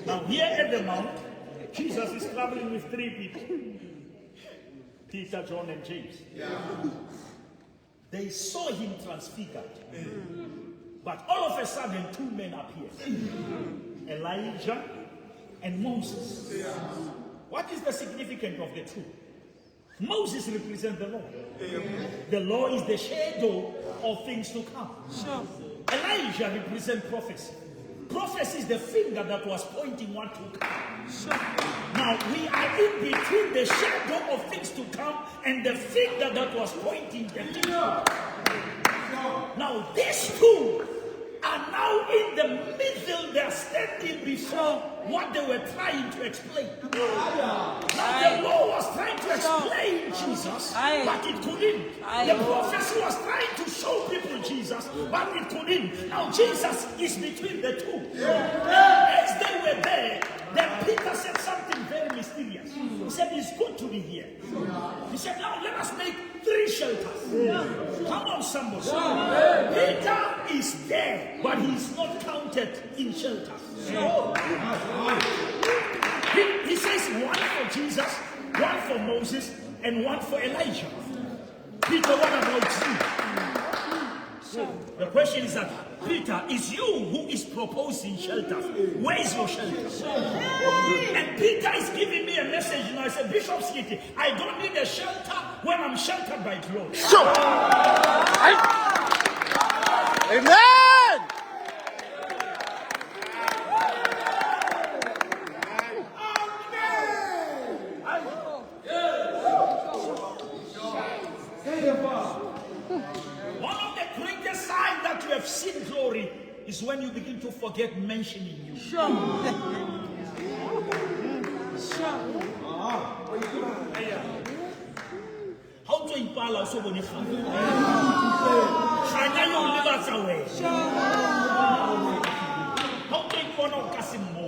S6: Now here at the mount, Jesus is traveling with three people. Peter, John, and James. They saw him transfigured. But all of a sudden, two men appeared. Elijah and Moses. What is the significance of the two? Moses represents the law. The law is the shadow of things to come. Elijah represents prophecy. Prophecy is the finger that was pointing what to come. Now we are in between the shadow of things to come and the finger that was pointing the future. Now these two are now in the middle. They are standing before what they were trying to explain. Now the law was trying to explain Jesus, but it couldn't. The prophecy was trying to show people Jesus, but it couldn't. Now Jesus is between the two. As they were there, then Peter said something very mysterious. He said, it's good to be here. He said, now let us make 3 shelters. Come on, somebody. Peter is there, but he's not counted in shelters. He says one for Jesus, one for Moses, and one for Elijah. Peter, what about you? The question is that, Peter, is you who is proposing shelters. Where is your shelter? And Peter is giving me a message now. I said, Bishop Skitty, I don't need a shelter when I'm sheltered by glory.
S5: Sure. Amen.
S6: One of the greatest signs that you have seen glory is when you begin to forget mentioning you. How to impala also boni khana. Khana yo le ba tsa we. How to impona o ka se mo.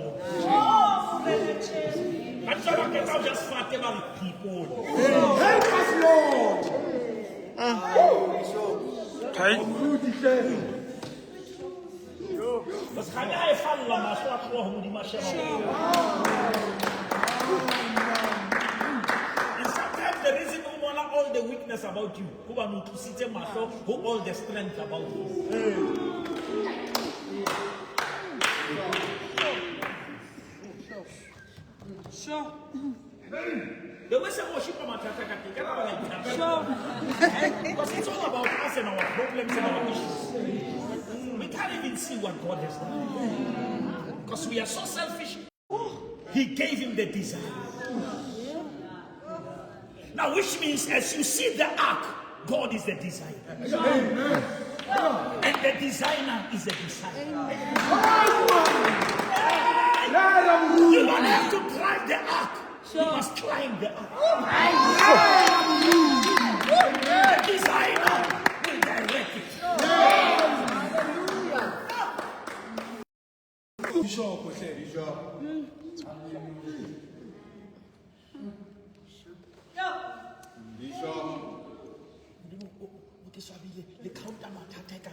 S6: That's why I just fat about people.
S5: Help us, Lord.
S6: Because khana e falla ma so a tloha mo di mashema. The reason who want all the weakness about you, who want to sit in who all the strength about you.
S3: Sure.
S6: The way some worship because it's all about us and our problems and our issues. We can't even see what God has done. Because we are so selfish. He gave him the desire. Now, which means as you see the ark,
S4: God is the designer. And the designer is the designer. You don't have to drive the ark. You must climb the ark. The designer will direct it. Le count mathata ka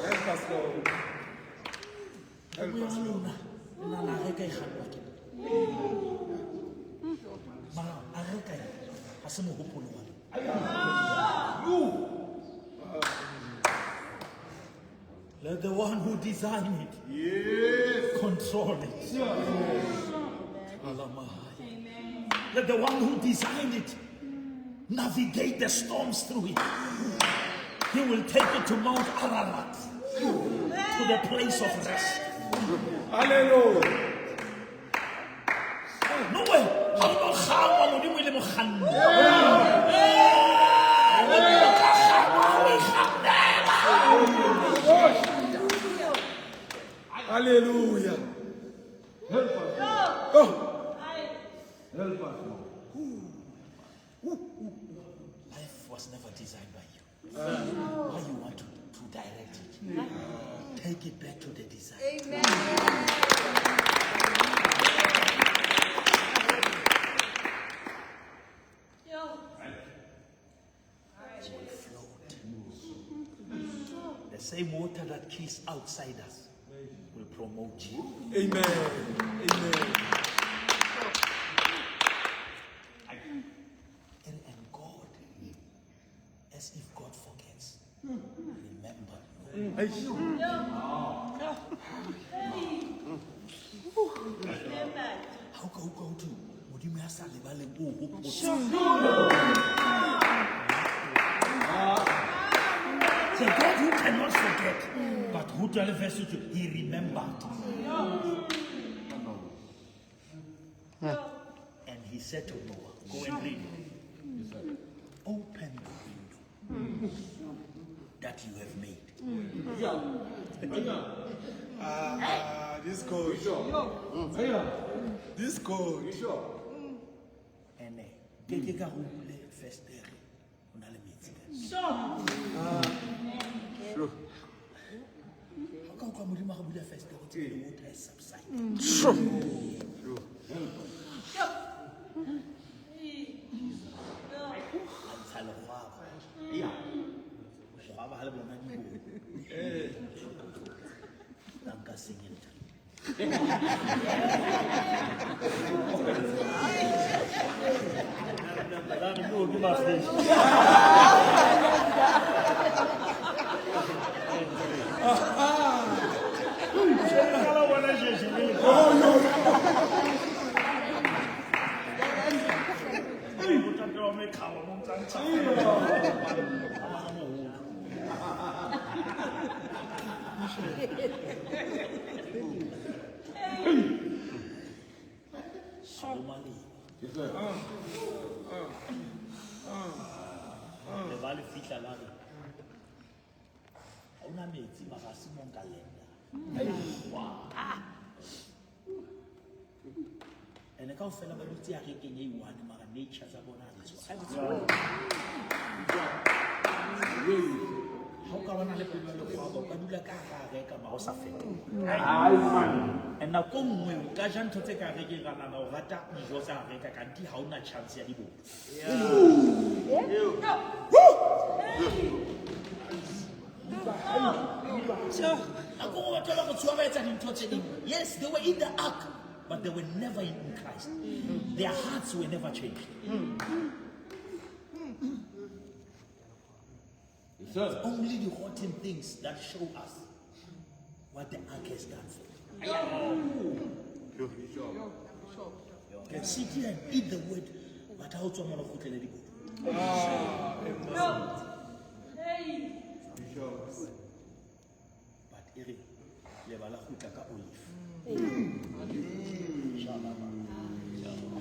S5: Help us, Lord. Help us, Lord.
S4: Let the one who designed it control it. Let the one who designed it navigate the storms through it. He will take it to Mount Ararat, to the place of rest.
S5: Hallelujah.
S4: No way. How about how will you
S5: Hallelujah. Help us. Oh. Help us.
S4: Life was never designed by you. Why you want to direct it? Take it back to the design.
S3: Amen.
S4: It will float. The same water that kills outsiders will promote you.
S5: Amen. Amen.
S4: And God, as if God forgets, remember. How can you go to? Would you make a So God who cannot forget, but who to verse 2, he remembered. And he said to Noah, go and read it. Open the window that you have made.
S5: This code. This code.
S4: And take a first day.
S5: Sure.
S4: How come we have first day? The water is subsiding.
S5: Sure.
S4: And I can't feel like I'm taking you one in my nature. How come I let you go? And now come when Gajan to take a regular and Rata was a candy, how much chance you yes, they were in the ark, but they were never in Christ. Their hearts were never changed. It's only the rotten things that show us what the ark has done for you. You can sit here and eat the word, but how to let it go. But Eric, levala olive.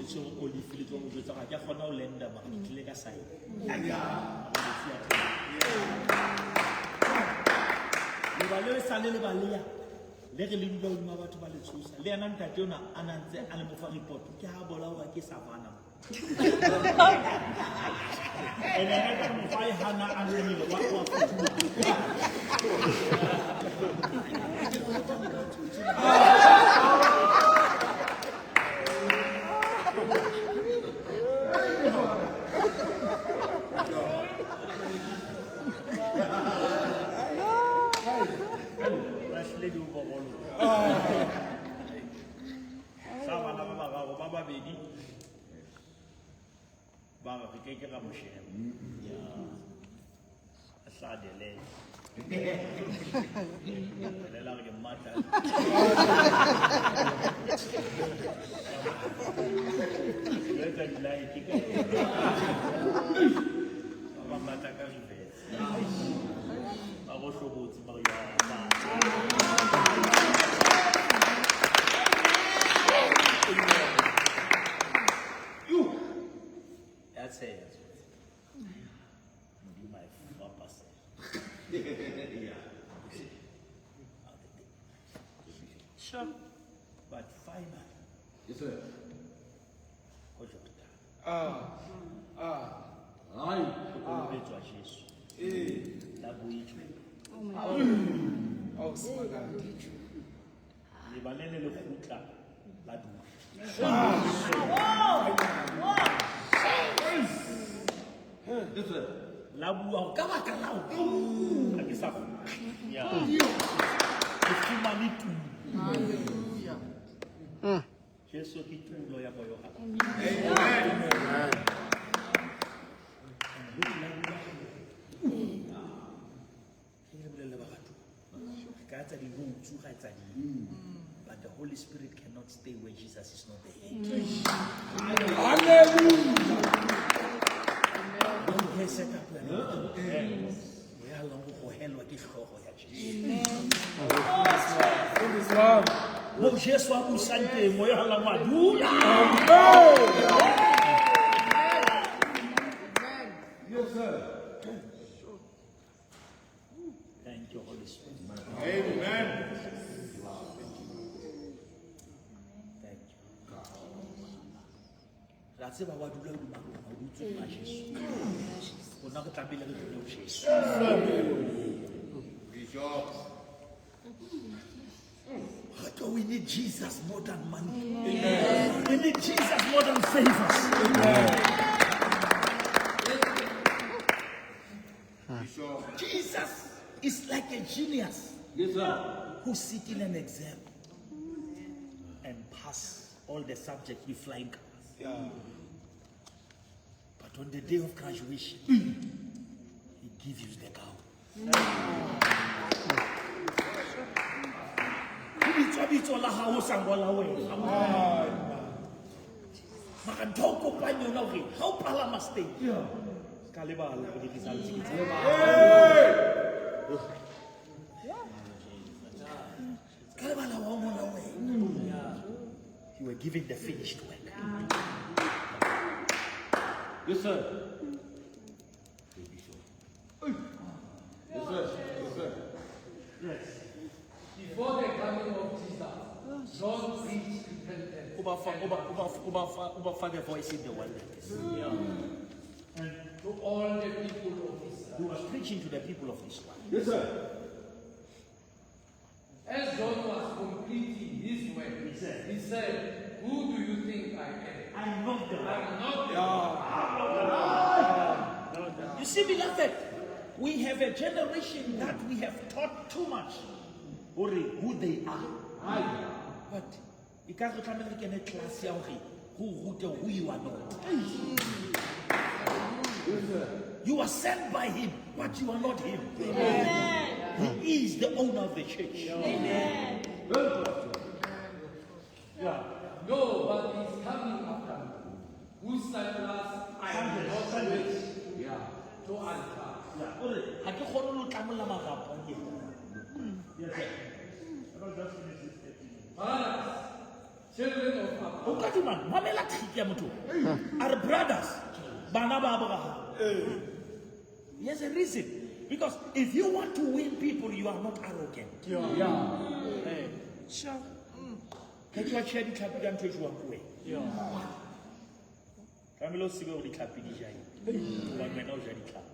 S4: So olive
S6: tlo go jwetsa ga ke kgona go lenda mara ke tlile ka side leba le sa le balea le re le dula hodima batho ba le tshosa le yena ntate yona a nantse a le mo fa report ke ha bola hore ke savana and I had to buy Hannah and Renee. What Baba, we take a machine. A sad delay. They love your mother. Let them lie. Mama, mother, can you bet? I was so good to my That's it. My papa said. Sure. But finally.
S5: Yes, sir.
S3: Oh, smart.
S6: La bua ka ba ka lao a ke sa ya ke fumane tu haleluya Jesu ke tulo ya boyo ha amen but the Holy Spirit cannot stay where Jesus is not there.
S5: Hallelujah. Yes, sir.
S6: Thank you, Holy Spirit.
S5: Amen.
S6: Thank you. La tseba wa dula o mang o butse ma Jesu. O na go tlabile go dula o Jesu. But we need Jesus more than money. Amen. We need Jesus more than favors. Amen. Jesus is like a genius who sit in an exam and pass all the subjects with flying colors. But on the day of graduation, he gives you the gown. How Palama stay? You were giving the finished work.
S5: Yes, sir. Yes, sir. Yes, sir.
S2: Yes. Before the coming of Jesus, God preached repentance.
S6: Over the voice in the wilderness.
S2: And to all the people of Israel.
S6: He was preaching to the people of Israel.
S5: Yes, sir.
S2: As John was completing his work, he said, "Who do you think I am?
S6: I'm not the
S2: I'm not the
S6: You see, beloved, we have a generation that we have taught too much who they are. But you can't come and get a class who you are not. You are sent by him, but you are not him. Amen. He is the owner of the church. Amen.
S2: No, but he's coming after me. Whose surplus I am not rich to children of Abraham.
S6: Ukati man, mamela tiki ya mtu. Our brothers, banaba Abraham. There's a reason. Because if you want to win people, you are not arrogant.
S3: Sure.
S6: Can you actually clap it and take one way? Camilo Sigo the clap in the jai. One man already clap.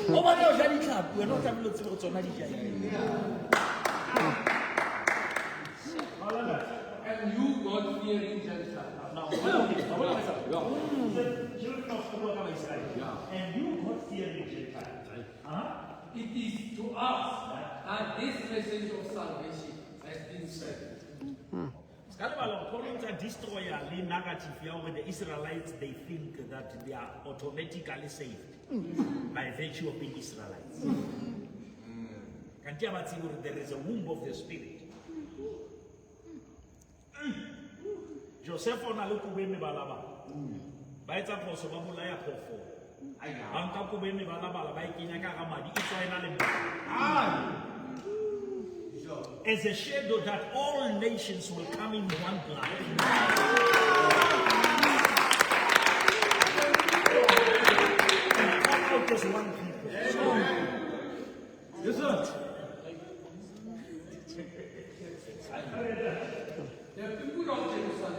S6: Oh, my God, already clap. We're not having lots of already jai.
S2: And you God-fearing Gentiles.
S6: Now, children of Israel. And you God fearing Gentiles.
S2: It is to us that this message of salvation has been said.
S6: According to destroyer the narrative here where the Israelites they think that they are automatically saved by virtue of being Israelites. Can you see there is a womb of the spirit? Joseph on a look away me balaba. By the possible babula pofo. Anka kubemi balaba by Kinaka Ramadi, as a shadow that all nations will come in one blood. And come out as one people. Yes, sir.
S2: The people of Jerusalem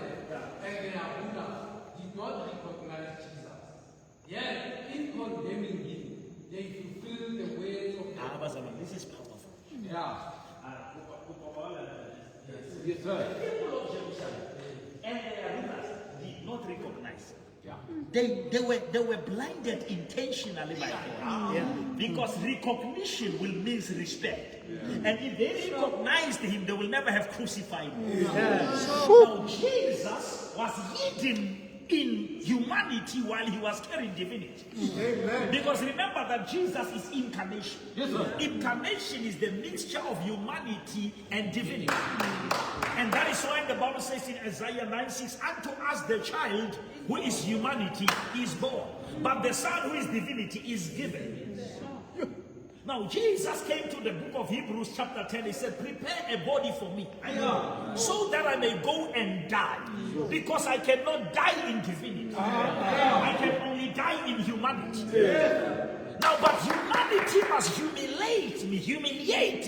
S2: and their Buddha did not recognize Jesus. Yet, in condemning him, they fulfilled the ways of God.
S6: This is powerful.
S2: Yeah.
S6: Yes, sir. The people of Jerusalem and their rulers did not recognize him.
S2: Yeah.
S6: They were blinded intentionally by God. Because recognition will mean respect. And if they recognized him, they will never have crucified him. Now Jesus was hidden in humanity while he was carrying divinity. Because remember that Jesus is incarnation. Incarnation is the mixture of humanity and divinity. And that is why the Bible says in Isaiah 9:6, unto us the child who is humanity is born, but the son who is divinity is given. Now Jesus came to the book of Hebrews chapter 10. He said, prepare a body for me so that I may go and die, because I cannot die in divinity. I can only die in humanity. Now but humanity must humiliate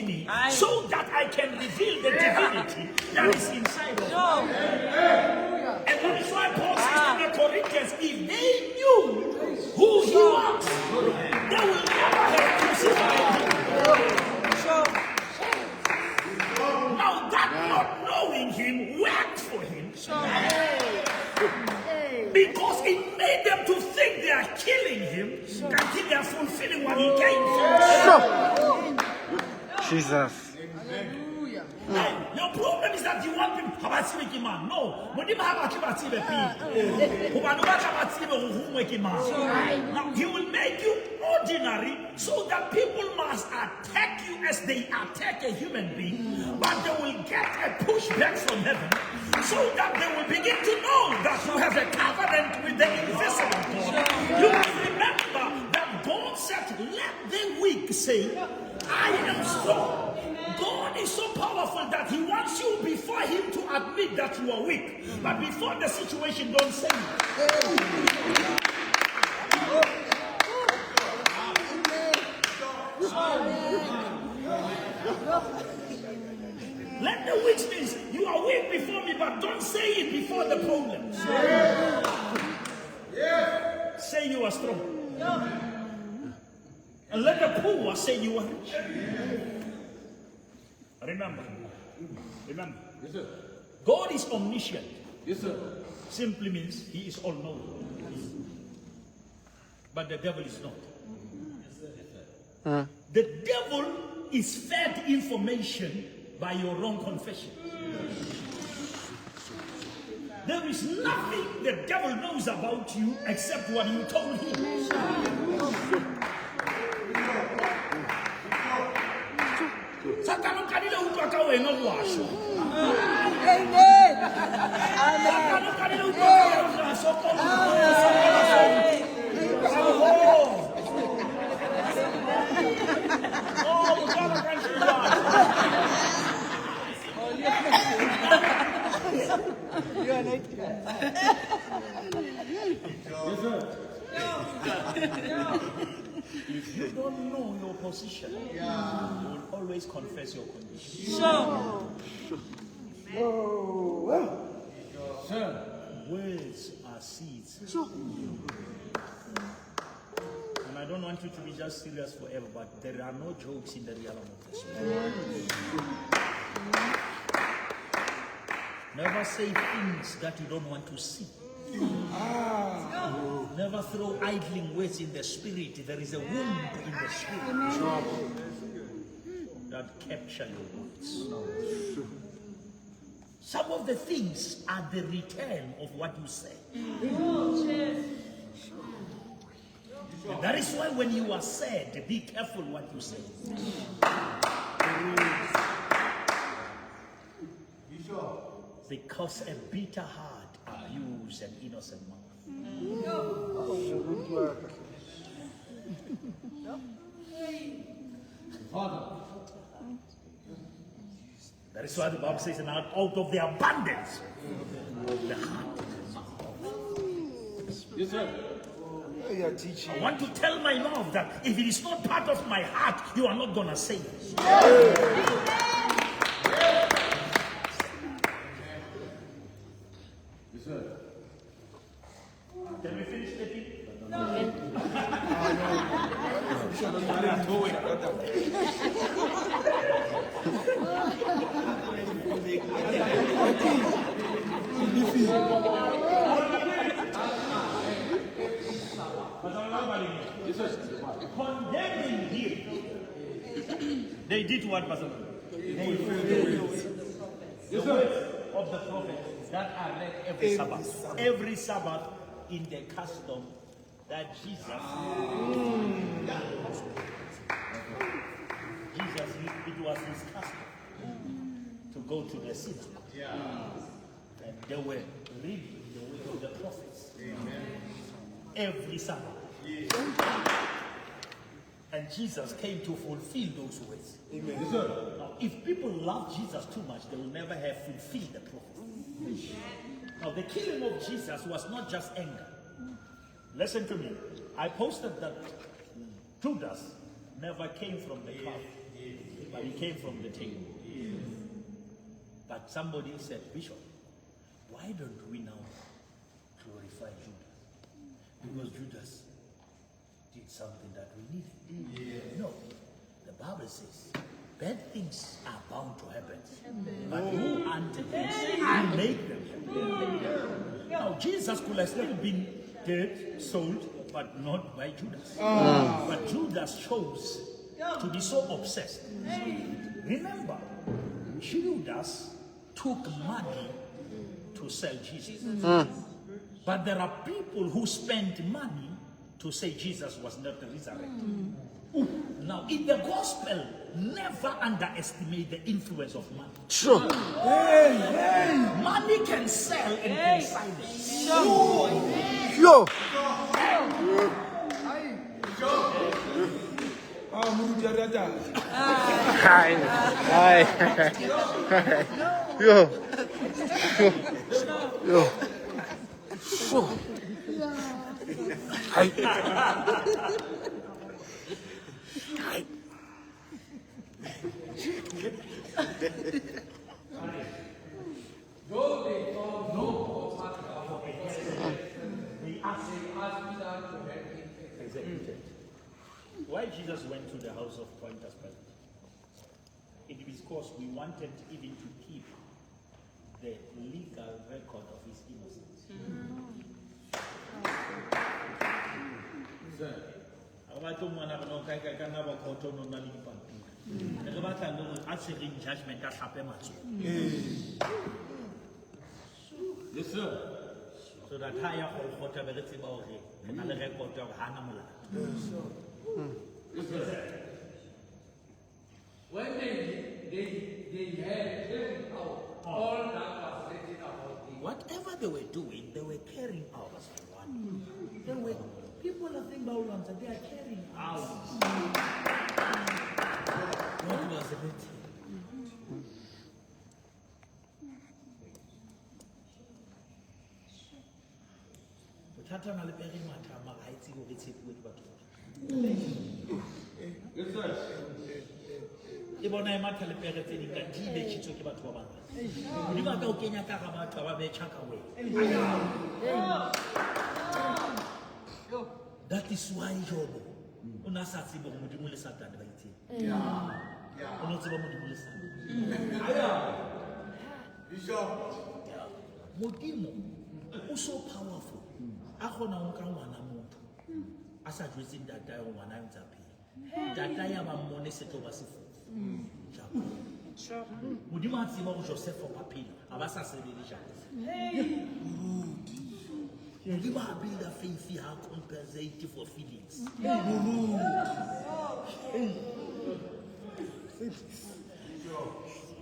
S6: me so that I can reveal the divinity that is inside of me. And that is why Paul says to the Corinthians, if they knew who he was, they will never have crucified him. Now that not knowing him worked for him, because it made them to think they are killing him until they are fulfilling what he came for.
S5: Jesus.
S6: Your problem is that you want him to man. No, now he will make you ordinary so that people must attack you as they attack a human being, but they will get a pushback from heaven so that they will begin to know that you have a covenant with the invisible God. You must remember that God said, let the weak say, I am strong. God is so powerful that he wants you before him to admit that you are weak. But before the situation, don't say it. Let the weak means you are weak before me, but don't say it before the problem. Say you are strong. And let the poor say you are rich. Remember.
S2: Yes, sir.
S6: God is omniscient.
S2: Yes, sir.
S6: Simply means he is all-knowing. But the devil is not. The devil is fed information by your wrong confession. There is nothing the devil knows about you except what you told him. Satano kanile utwaka weno washo.
S3: Amen.
S6: Satano kanile utwaka weno washo. Oh, utwaka kanile washo. If you don't know your position, you will always confess your condition. Words are seeds. And I don't want you to be just serious forever, but there are no jokes in the realm of the spirit. Never say things that you don't want to see. Never throw idling words in the spirit. There is a womb in the spirit that capture your words. Some of the things are the return of what you say. And that is why when you are sad, be careful what you say. Because a bitter heart abuse an innocent mouth. That is why the Bible says, and out of the abundance of the heart.
S2: Yes, sir.
S6: I want to tell my mouth that if it is not part of my heart, you are not going to say it.
S2: Yes, sir.
S6: Can we finish taking? Condemning him. They did what, Pastor? They fulfilled the words of the prophet that are read every Sabbath. Every Sabbath in the custom that Jesus, it was his custom to go to the synagogue. And they were reading the way of the prophets. Every Sabbath. And Jesus came to fulfill those words.
S2: Yes, sir.
S6: Now, if people love Jesus too much, they will never have fulfilled the prophecy. Now, the killing of Jesus was not just anger. Listen to me. I posted that Judas never came from the crowd, but he came from the table. But somebody said, Bishop, why don't we now glorify Judas? Because Judas did something that we needed. No, the Bible says bad things are bound to happen, but who unto them will make them. Now Jesus could have still been dead, sold, but not by Judas. But Judas chose to be so obsessed. Remember, Judas took money to sell Jesus. But there are people who spend money to say Jesus was not resurrected. Now, in the gospel, never underestimate the influence of money.
S5: Sure.
S6: Money can sell and can silence.
S5: Yo. Yo. Yo. Sure.
S2: Though they found no water, they asked Peter to help him
S6: Executed. Why Jesus went to the house of Pontius Pilate? It is because we wanted even to keep the legal record of his innocence. Judgment
S2: Yes, sir.
S6: so that higher or whatever it's about another record of Hanamala.
S2: When they had carried out all that was written about him.
S6: Whatever they were doing, they were carrying out. They were people are thinking about that they are carrying out. What was written?
S4: mathata na le pere matha ma ga itse go re tshepiwe ke batho e bona e matha le pere tse di ka di betšhitswe ke batho ba bangwe modimo a ka o kenya ka ga batho ba betšha ka wena. That is why Job o na sa tsebe go modimo le satane ba itseng o no tseba modimo le satane modimo o so powerful a kgona go nka ngwana motho a sa jwetseng tata ya ngwana a ntse a phela tata ya ba mmone se tlo ba sefofu modimo a tseba go Joseph ba phela a ba sa sebele Jacob modimo a builda faith ha compensate for feelings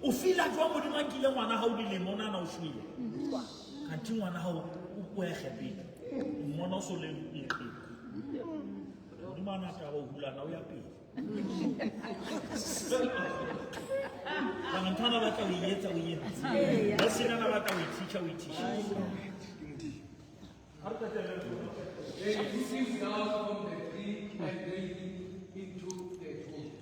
S4: o fila jwa modimo a nkile ngwana ha o dilemo na o shwile kanti ngwana ha o kwegepele mmona o so le mphe modimo a nata ba o hulana o ya pele bangantana ba tla o etsa o etse ba senana ba tla o itshiša o itshiša.
S2: They received down from the tree and laid it into the tomb.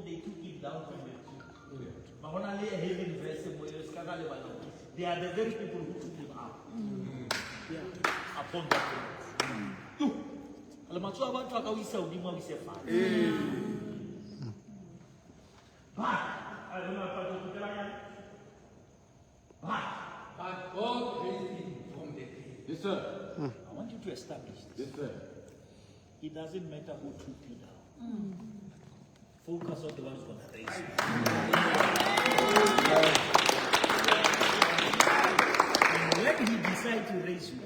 S4: They took him down from the tree. They are the very people who took him out. Upon that day.
S2: But God raised him from the dead.
S6: Yes, sir.
S4: I want you to establish this.
S6: Yes, sir.
S4: It doesn't matter who took you down. Focus on the ones going to raise you. And when he decides to raise you,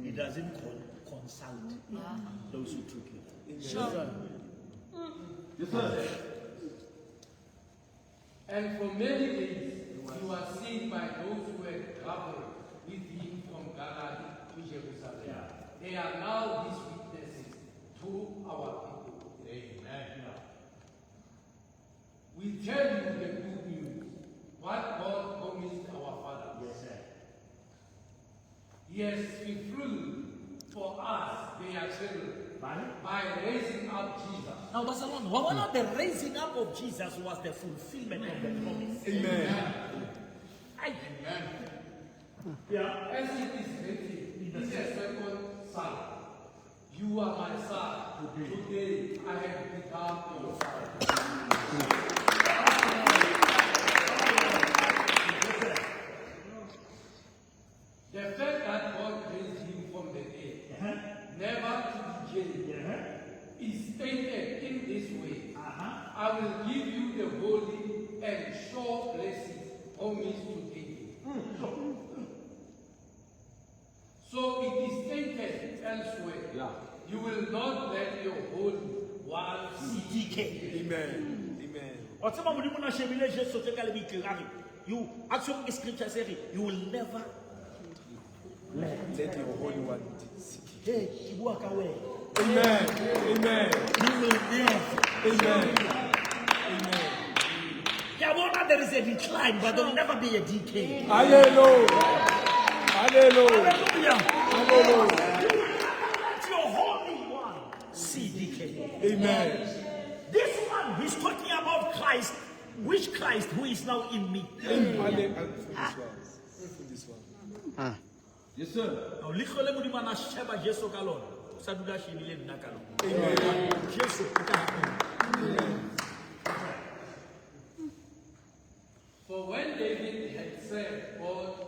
S4: he doesn't consult those who took you down.
S3: Sure.
S6: Yes, sir.
S2: And for many days he was seen by those who had traveled with him from Galilee to Jerusalem. They are now his witnesses to our people. Amen. We tell you the good news, what God promised our father.
S4: Yes, sir.
S2: He has fulfilled for us their children by raising up Jesus.
S4: Now, Barcelona, one of the raising up of Jesus was the fulfillment of the promise.
S2: Amen.
S4: Amen.
S2: Yeah. As it is written in the second Psalm, you are my son. Today I have become your son. The fact that God raised him from the dead, never to decay, is stated in this way. I will give you the holy and sure blessings promised to David. So it is stated elsewhere. You will not let your holy one see decay.
S5: Amen. Amen.
S4: Otsema modimo na shebile Jesu tse ka le bitlhegare. You actually scripture says you will never
S5: Let your Holy One see.
S4: hey ke bua ka wena.
S5: Amen. Amen.
S4: You will never.
S5: Amen. Amen.
S4: Yeah, there is a decline, but there will never be a decay.
S5: Hallelujah. Hallelujah.
S4: Hallelujah.
S5: Hallelujah.
S4: Let your Holy One see decay.
S5: Amen.
S4: This one, he's talking about Christ. Which Christ who is now in me?
S5: Hallelujah. This one.
S6: Yes, sir.
S4: Now, likhole modimo na sheba Jesu ka lona. Sa dula shebile nna ka lona.
S5: Amen.
S4: Jesu ka
S5: Amen.
S2: For when David had said, God,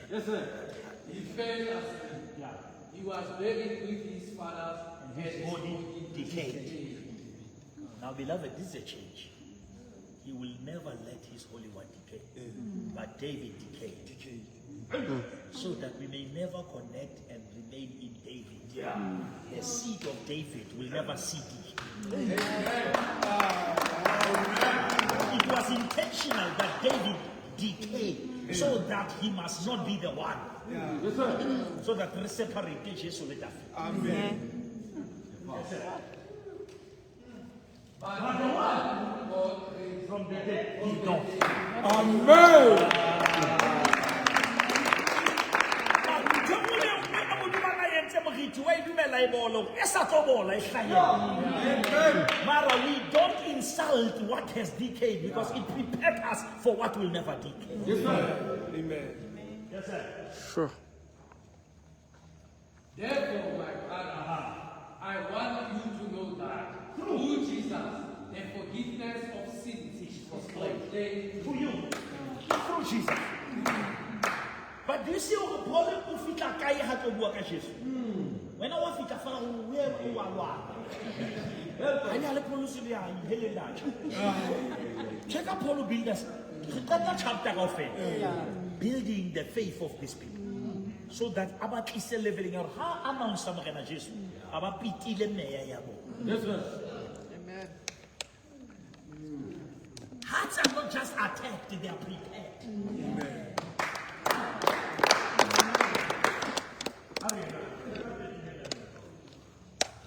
S6: Yes, sir.
S2: he fell asleep. He was buried with his fathers, and his
S4: body decayed.
S2: decayed.
S4: Now, beloved, this is a change. He will never let his Holy One decay. But David decayed. So that we may never connect and remain in David. The seed of David will never see decay. It was intentional that David decayed so that he must not be the one.
S6: Yes, sir.
S4: So that we separate Jesus with us.
S5: Amen.
S2: But the one who God raised
S4: From the dead, he don't.
S5: Amen.
S4: Mara, we don't insult what has decayed because it prepared us for what will never decay.
S5: Amen.
S4: Yes, sir.
S5: Sure.
S2: Therefore, my brother, I want you to know that through Jesus, the forgiveness of sins was proclaimed
S4: To you. Through Jesus. But do you see what Paul ufika kai ha to bua ka Jesu? When I was fika fara where you are. Ani ale Paul su dia helela. Check up Paul builders. That chapter of faith. Building the faith of these people. So that about is leveling out how announce sama kana Jesu. Aba pitile meya yabo.
S2: Yes, sir.
S3: Amen.
S4: Hearts are not just attacked, they are prepared.
S5: Amen.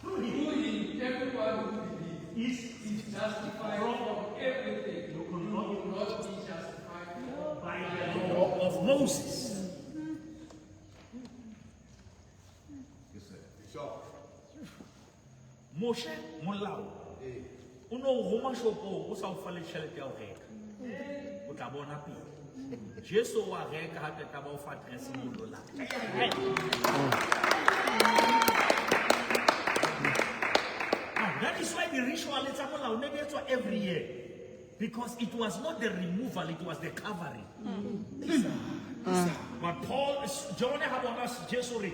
S2: Through him, everyone who believes is justified from everything. You could not be justified
S4: By the law of Moses. Moshe molao o no roma shopo o sa o fa le tšhelete ya o reka o tla bona pele Jesu wa reka ha ka ba o fa address mo lola that is why the ritual is molao ne etswa every year because it was not the removal, it was the covering. But Paul John ha bona Jesu re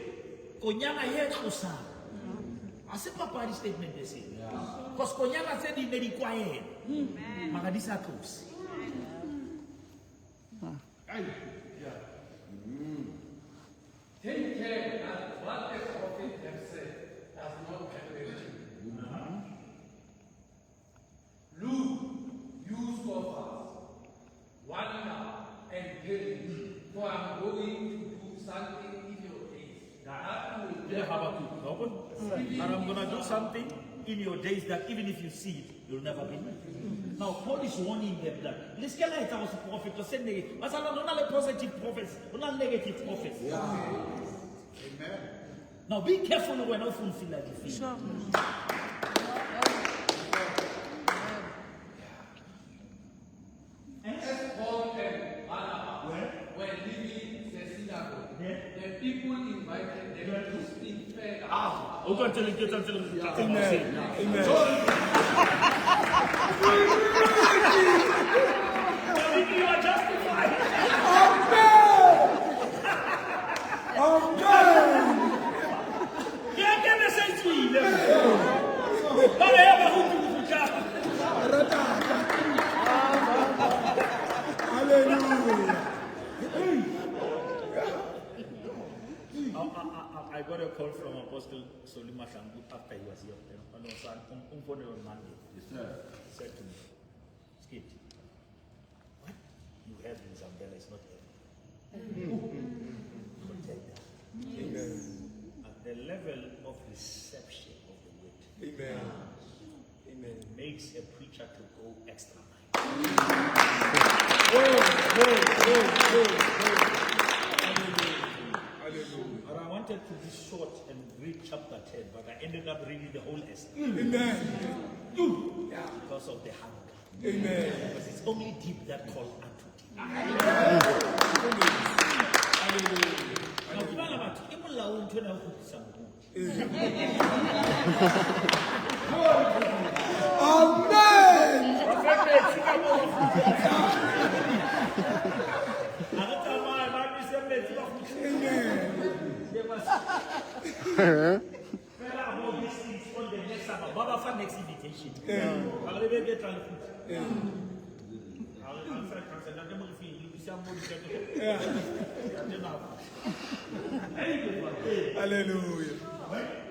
S4: konyana ye tlosa a se papadi statement e se because konyana tse di ne di kwaela maka di sa tlosi
S2: Take care that what the prophet have said does not happen. Look, you scoffers, wonder and grieve, for I'm going to do something in your days. That will
S4: Yeah, Habakkuk, open. And I'm going to do something in your days that even if you see it, you'll never believe. Now, Paul is warning them that this guy was a prophet to say negative. But I'm not a positive prophet, not negative prophet.
S5: Amen.
S4: Now, be careful when you feel like you feel.
S3: Sure.
S2: As Paul and Barnabas were leaving the synagogue, the people invited them to speak further.
S5: Amen.
S4: You are justified. I got a call from Apostle Solima Shangu after he was here. On Monday. He said to me, Skip, what you have in Zambia is not heaven. Protect that. At the level of reception of the word,
S5: Amen. Amen.
S4: makes a preacher to go extra mile. But I wanted to be short and read chapter 10, but I ended up reading the whole Esther
S5: Amen.
S4: because of the hunger.
S5: Amen.
S4: Because it's only deep that calls unto deep. Now, give me about even la unto na ukutisa Mungu.
S5: Amen.
S4: Baba for next invitation.
S5: Hallelujah.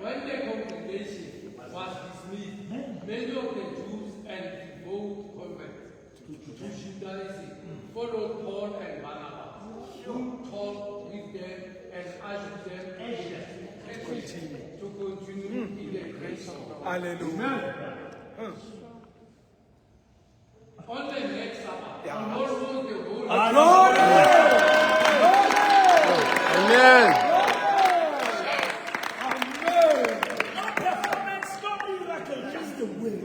S2: When the congregation was dismissed, many of the Jews and devout converts to Judaism followed Paul and Barnabas, who talked with them and urged them to to continue in the grace of God.
S5: Hallelujah.
S2: On the next Sabbath, almost the whole
S5: Amen.
S4: No performance, no miracle, just the way.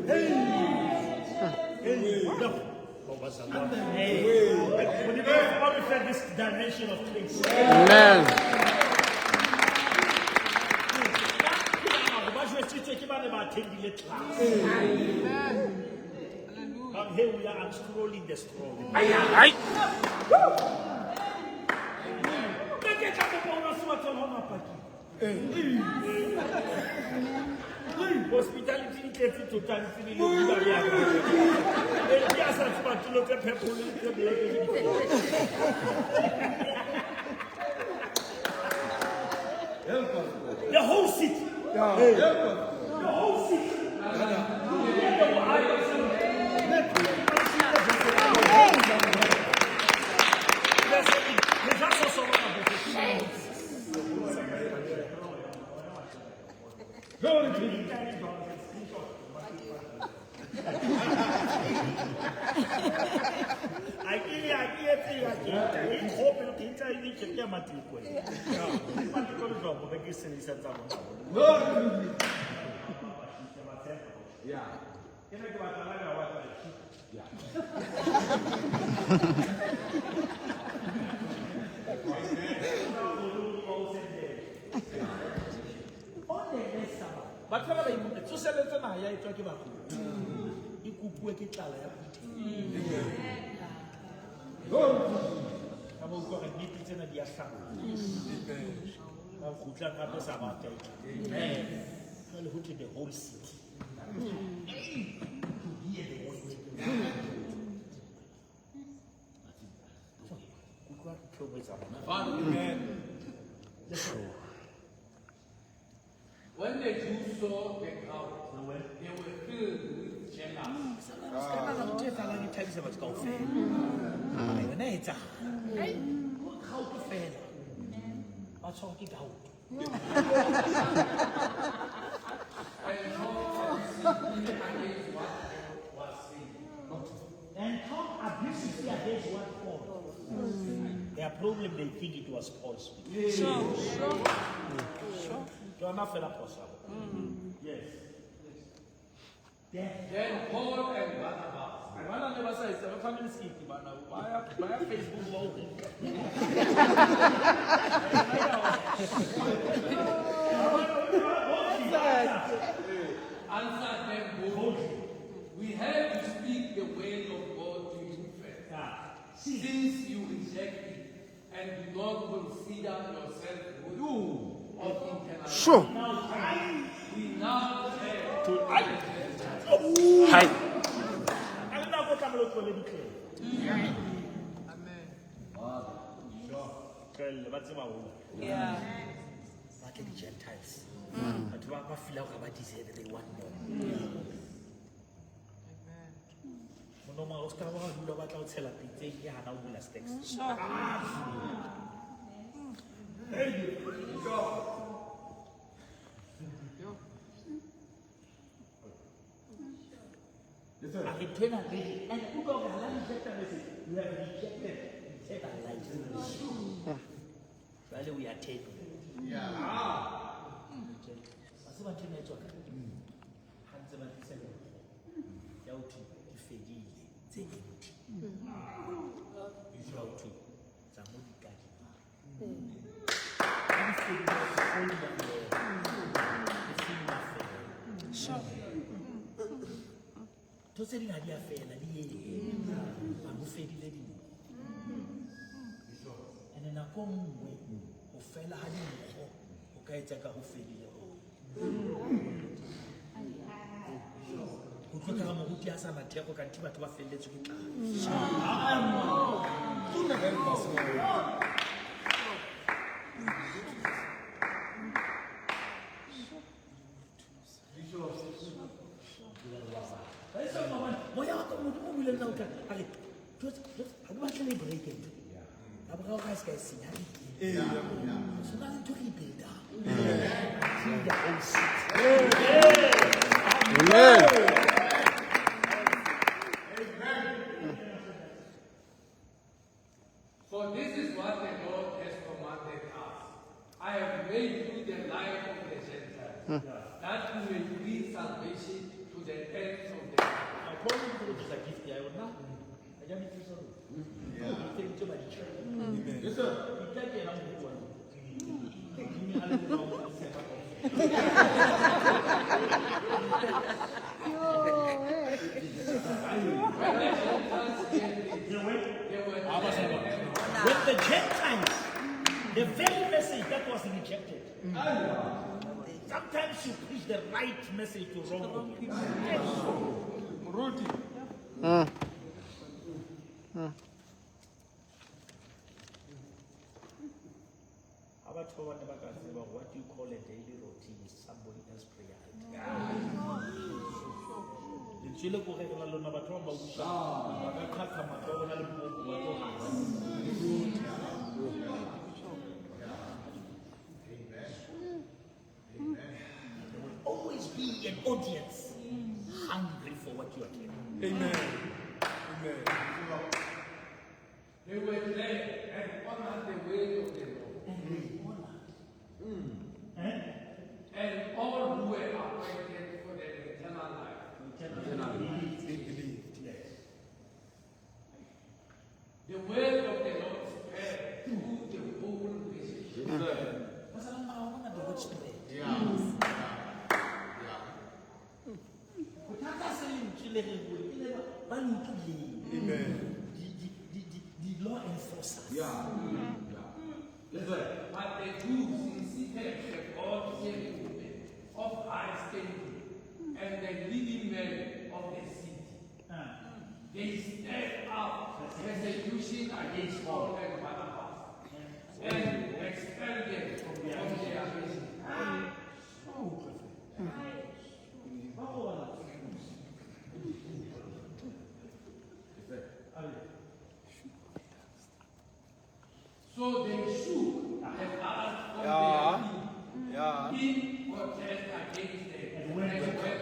S4: When you go to this dimension of things.
S5: Amen.
S4: And here we are, I'm scrolling the scroll. Hospitality, totality, the whole city. The whole city. The whole city.
S2: Amen. When the Jews saw the crowd, they were filled with jealousy.
S4: And talk abusively against what Paul. Their problem, they think it was Paul speaking.
S3: Sure.
S4: You are not fed up yourself. Yes.
S2: Then Paul and Barnabas.
S4: One of them says, "I'm coming to speak to you via Facebook voting."
S2: Answered them boldly. We have to speak the word of God to you first. Since you reject it and do not consider yourself worthy of eternal
S5: Sure.
S2: life, we now have to
S5: Hi.
S4: I'm not going to come to declare.
S3: Yeah.
S4: Like the Gentiles. But I feel like about this, they want more. Noma Oscar wa dula ba tla o tshela pitse ke hana o bula stacks. I return again and who go have rejected message. We have rejected eternal life. Wale we are taken. Yeah. Asiba thina etshoka. Hanse ba tsela. Ya uthi ifedile. Empty. Israel too.
S3: Sure.
S4: To say that you are fair, I'm fedile. And then I come who fell a honey, okay, take a who fedile. Kutaka mahuti hasa na teko kantiba tuwa fele chukita. Moya wako mudumu mwile na uka. Ale, haguma kile break it. Abra guys guys sinari. Sunali tuki builder. clean their own seats.
S5: Amen.
S2: For this is what the Lord has commanded us. I have made you the light of the Gentiles, that you may bring salvation to the ends of the earth.
S4: According to the gift, I will not. I don't need to say. You take it to my church. Yes, sir. You take it around the world. Give me a little more. When the Gentiles, the very message that was rejected. Sometimes you preach the right message to wrong people. What you call a daily routine is somebody else's prayer. There will always be an audience hungry for what you are hearing.
S5: Amen.
S2: They were led and honored the way of the Lord. And all who were appointed for the eternal life. The word of the Lord spread through the whole nation.
S5: Amen.
S4: The law enforcers.
S2: But the Jews incited the God-fearing women of high standing and the leading men of the city. They stirred up persecution against Paul and Barnabas and expelled them from their nation. So they shook and asked for their in protest against them and went to Iconium.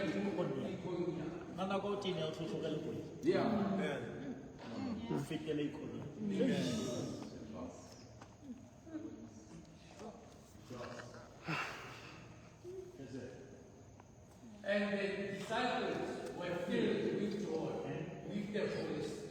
S2: And the disciples were filled with joy with the Holy Spirit.